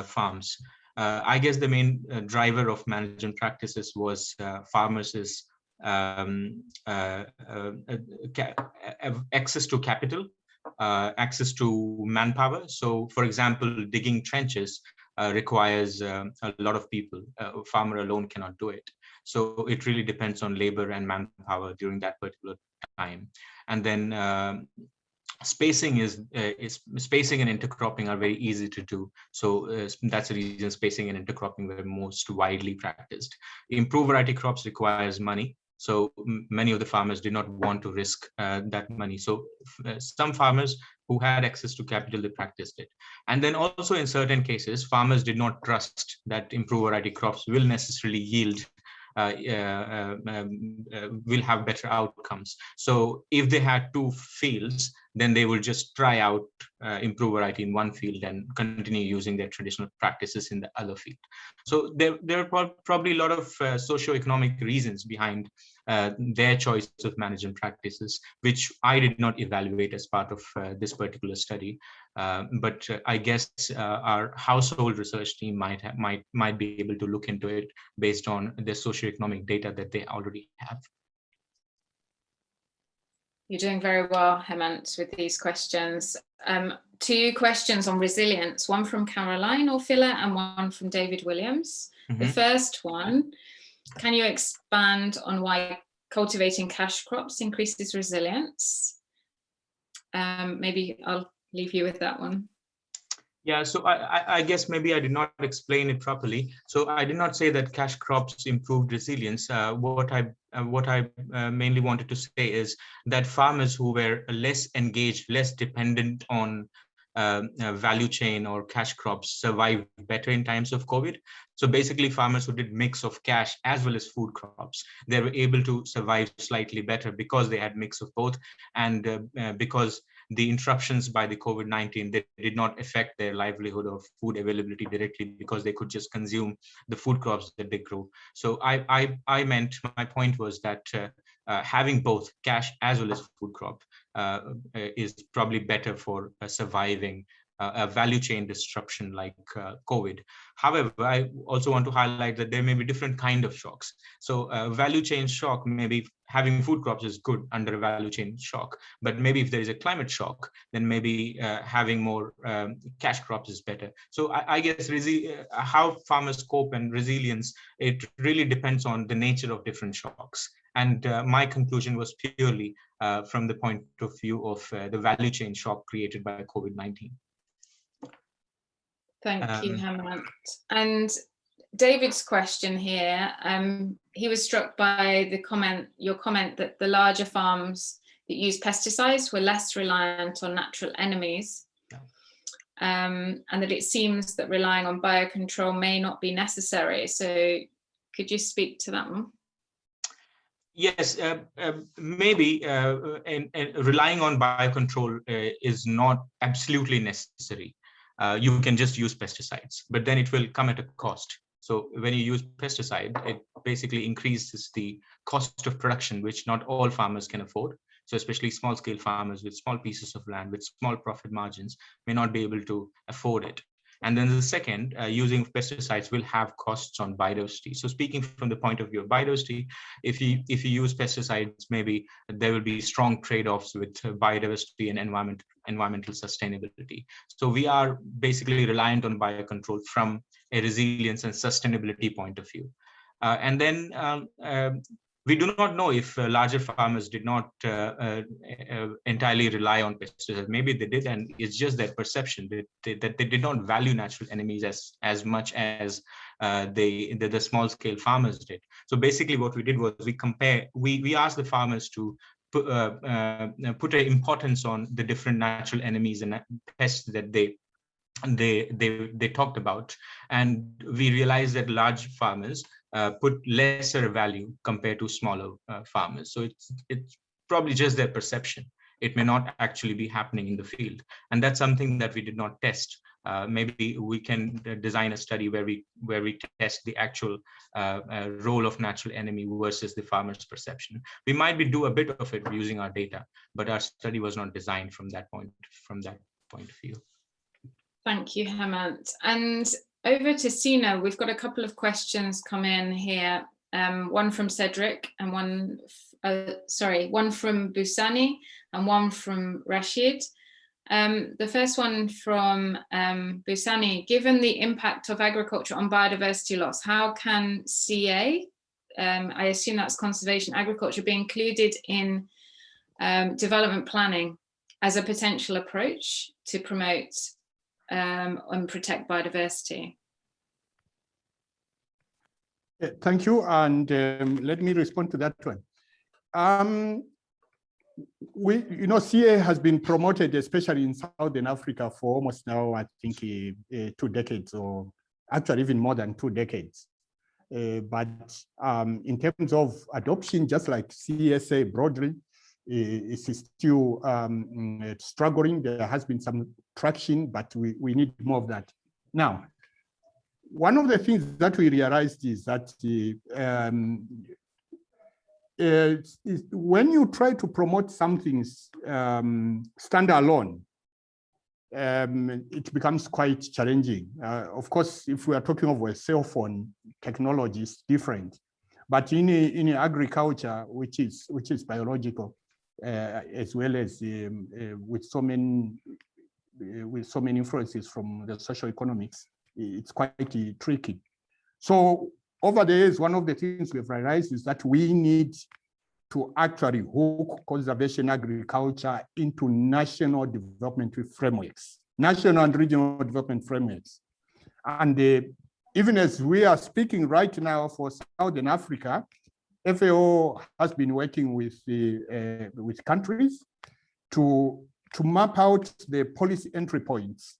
farms. I guess the main driver of management practices was farmers' access to capital, access to manpower. So, for example, digging trenches requires a lot of people. A farmer alone cannot do it. So it really depends on labor and manpower during that particular time. And then spacing and intercropping are very easy to do. So that's the reason spacing and intercropping were most widely practiced. Improved variety crops requires money. So many of the farmers did not want to risk that money. So some farmers who had access to capital, they practiced it. And then also in certain cases, farmers did not trust that improved variety crops will necessarily yield, will have better outcomes. So if they had two fields, then they will just try out improved variety in one field and continue using their traditional practices in the other field. So there are probably a lot of socio-economic reasons behind their choice of management practices, which I did not evaluate as part of this particular study. But I guess our household research team might be able to look into it based on the socio-economic data that they already have. You're doing very well, Hemant, with these questions. Two questions on resilience, one from Caroline Orfila and one from David Williams. Mm-hmm. The first one, can you expand on why cultivating cash crops increases resilience? Maybe I'll leave you with that one. Yeah, so I guess maybe I did not explain it properly. So I did not say that cash crops improved resilience. What I mainly wanted to say is that farmers who were less engaged, less dependent on value chain or cash crops survived better in times of COVID. So basically, farmers who did mix of cash as well as food crops, they were able to survive slightly better because they had mix of both, and because the interruptions by the COVID-19, they did not affect their livelihood or food availability directly because they could just consume the food crops that they grow. So I meant, my point was that having both cash as well as food crop is probably better for surviving a value chain disruption like COVID. However, I also want to highlight that there may be different kind of shocks. So value chain shock, maybe having food crops is good under a value chain shock, but maybe if there is a climate shock, then maybe having more cash crops is better. So I guess how farmers cope and resilience, it really depends on the nature of different shocks. And my conclusion was purely from the point of view of the value chain shock created by COVID-19. Thank you, Hemant. And David's question here, he was struck by your comment that the larger farms that use pesticides were less reliant on natural enemies, and that it seems that relying on biocontrol may not be necessary. So could you speak to that one? Yes, maybe and relying on biocontrol is not absolutely necessary. You can just use pesticides, but then it will come at a cost. So when you use pesticide, it basically increases the cost of production, which not all farmers can afford. So especially small scale farmers with small pieces of land with small profit margins may not be able to afford it. And then the second, using pesticides will have costs on biodiversity. So speaking from the point of view of biodiversity, if you use pesticides, maybe there will be strong trade-offs with biodiversity and environmental sustainability. So we are basically reliant on biocontrol from a resilience and sustainability point of view. And then we do not know if larger farmers did not entirely rely on pesticides. Maybe they did, and it's just their perception that they did not value natural enemies as much as the small scale farmers did. So basically what we did was we asked the farmers to put an importance on the different natural enemies and pests that they talked about, and we realized that large farmers put lesser value compared to smaller farmers. So it's probably just their perception. It may not actually be happening in the field, and that's something that we did not test. Maybe we can design a study where we test the actual role of natural enemy versus the farmer's perception. We might do a bit of it using our data, but our study was not designed from that point of view. Thank you, Hemant. And over to Sina, we've got a couple of questions come in here. One from Cedric and one from Busani and one from Rashid. The first one from Busani: given the impact of agriculture on biodiversity loss, how can CA, I assume that's conservation agriculture, be included in development planning as a potential approach to promote and protect biodiversity? Thank you, and let me respond to that one. CA has been promoted, especially in Southern Africa, for almost now, I think, 2 decades, or actually even more than 2 decades. But in terms of adoption, just like CSA broadly, is still struggling. There has been some traction, but we need more of that. Now, one of the things that we realized is that when you try to promote something standalone, it becomes quite challenging. Of course, if we are talking of a cell phone, technology is different. But in agriculture, which is biological, as well as with so many influences from the socio-economics, it's quite tricky. So over the years, one of the things we've realized is that we need to actually hook conservation agriculture into national development frameworks, national and regional development frameworks. And even as we are speaking right now for Southern Africa, FAO has been working with countries to map out the policy entry points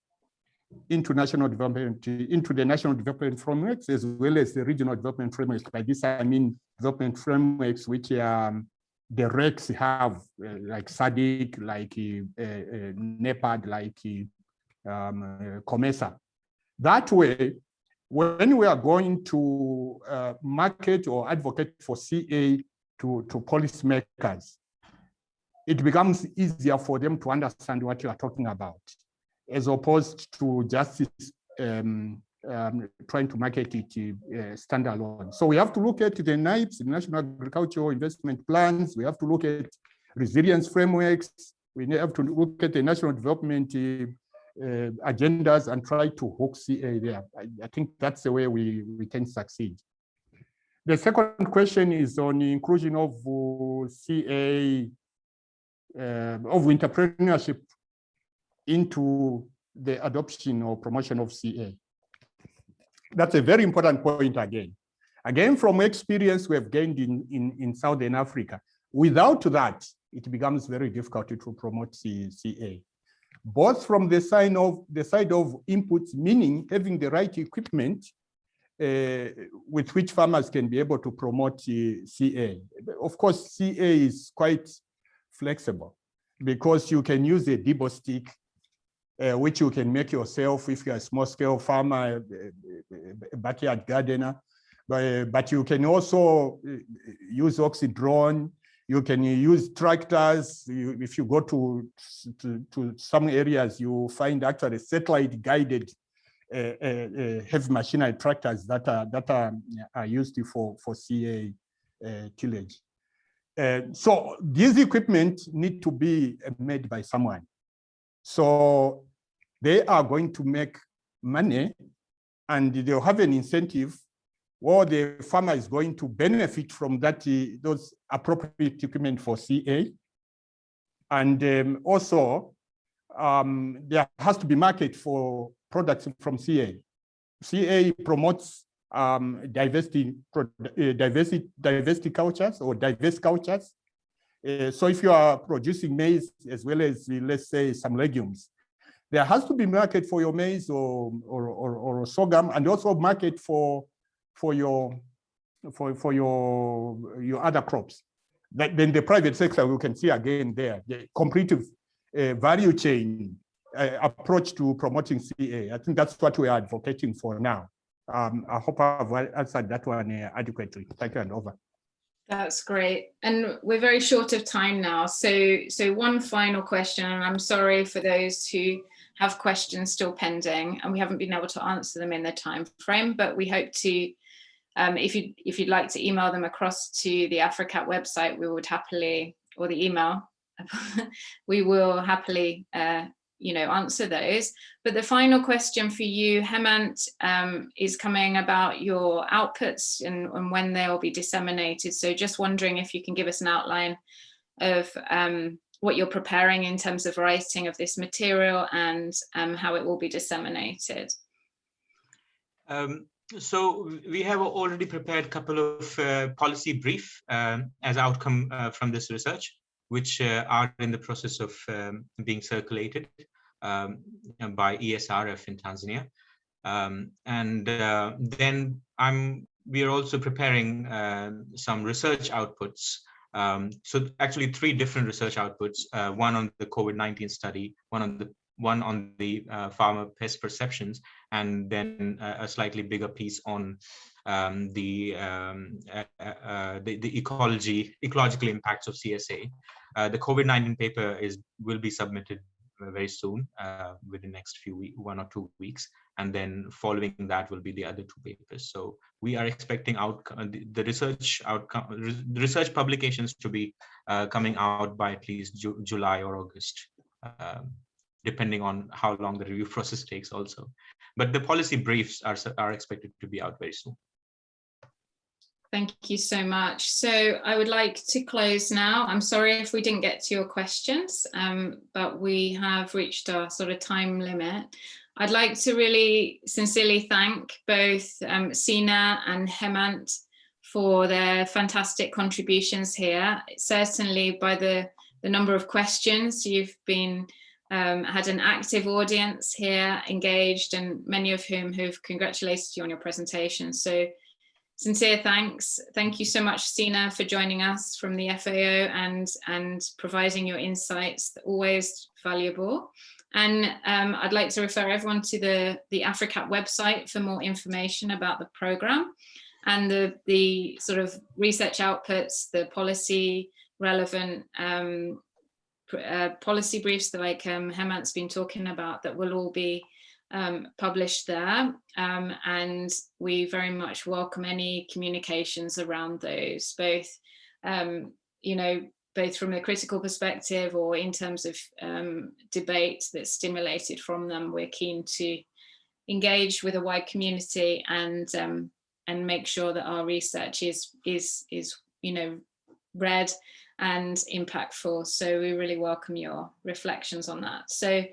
into national development, into the national development frameworks, as well as the regional development frameworks. By this, I mean development frameworks which the RECs have, like SADC, like NEPAD, like COMESA. That way, when we are going to market or advocate for CA to policymakers, it becomes easier for them to understand what you are talking about, as opposed to just trying to market it standalone. So we have to look at the NAIPs, the National Agricultural Investment Plans. We have to look at resilience frameworks. We have to look at the national development agendas and try to hook CA there. I think that's the way we can succeed. The second question is on the inclusion of CA, of entrepreneurship into the adoption or promotion of CA. That's a very important point again. Again, from experience we have gained in Southern Africa, without that, it becomes very difficult to promote CA. Both from the side of inputs, meaning having the right equipment with which farmers can be able to promote CA. Of course, CA is quite flexible because you can use a debo stick, which you can make yourself if you're a small-scale farmer, a backyard gardener. But you can also use oxydrone. You can use tractors. If you go to some areas, you find actually satellite-guided heavy machinery tractors that are used for CA tillage. So these equipment need to be made by someone. So they are going to make money, and they'll have an incentive, or the farmer is going to benefit from that, those appropriate equipment for CA. And also, there has to be market for products from CA. CA promotes diversity cultures or diverse cultures. So if you are producing maize as well as, let's say, some legumes, there has to be market for your maize or sorghum, and also market for your other crops. Then the private sector, we can see again there, the competitive value chain approach to promoting CA. I think that's what we are advocating for now. I hope I've answered that one adequately. Thank you, and over. That's great. And we're very short of time now. So one final question, and I'm sorry for those who have questions still pending and we haven't been able to answer them in the time frame, but we hope to, if you'd like to email them across to the AFRICAP website, we would happily, or the email, we will happily answer those. But the final question for you, Hemant, is coming about your outputs and when they will be disseminated. So just wondering if you can give us an outline of what you're preparing in terms of writing of this material and how it will be disseminated. So we have already prepared a couple of policy brief as outcome from this research, which are in the process of being circulated by ESRF in Tanzania. Then we are also preparing some research outputs. So actually 3 different research outputs, one on the COVID-19 study, one on the farmer pest perceptions, and then a slightly bigger piece on the ecological impacts of CSA. The COVID-19 paper will be submitted very soon, within the next 1 or 2 weeks, and then following that will be the other 2 papers. So we are expecting the research publications to be coming out by at least July or August, depending on how long the review process takes also. But the policy briefs are expected to be out very soon. Thank you so much. So I would like to close now. I'm sorry if we didn't get to your questions, but we have reached our sort of time limit. I'd like to really sincerely thank both Csa and Hemant for their fantastic contributions here. Certainly by the number of questions, you've been had an active audience here, engaged, and many of whom who've congratulated you on your presentation. So sincere thanks. Thank you so much, Csa, for joining us from the FAO and providing your insights, always valuable. And I'd like to refer everyone to the AFRICAP website for more information about the program and the sort of research outputs, the policy relevant policy briefs that like Hemant's been talking about, that will all be published there, and we very much welcome any communications around those, both you know, both from a critical perspective or in terms of debate that's stimulated from them. We're keen to engage with a wide community and make sure that our research is you know, read and impactful. So we really welcome your reflections on that. So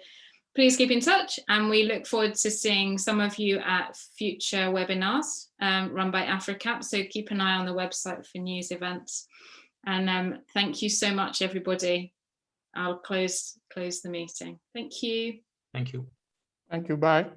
please keep in touch, and we look forward to seeing some of you at future webinars run by AFRICAP. So keep an eye on the website for news events. And thank you so much, everybody. I'll close the meeting. Thank you. Thank you. Thank you. Bye.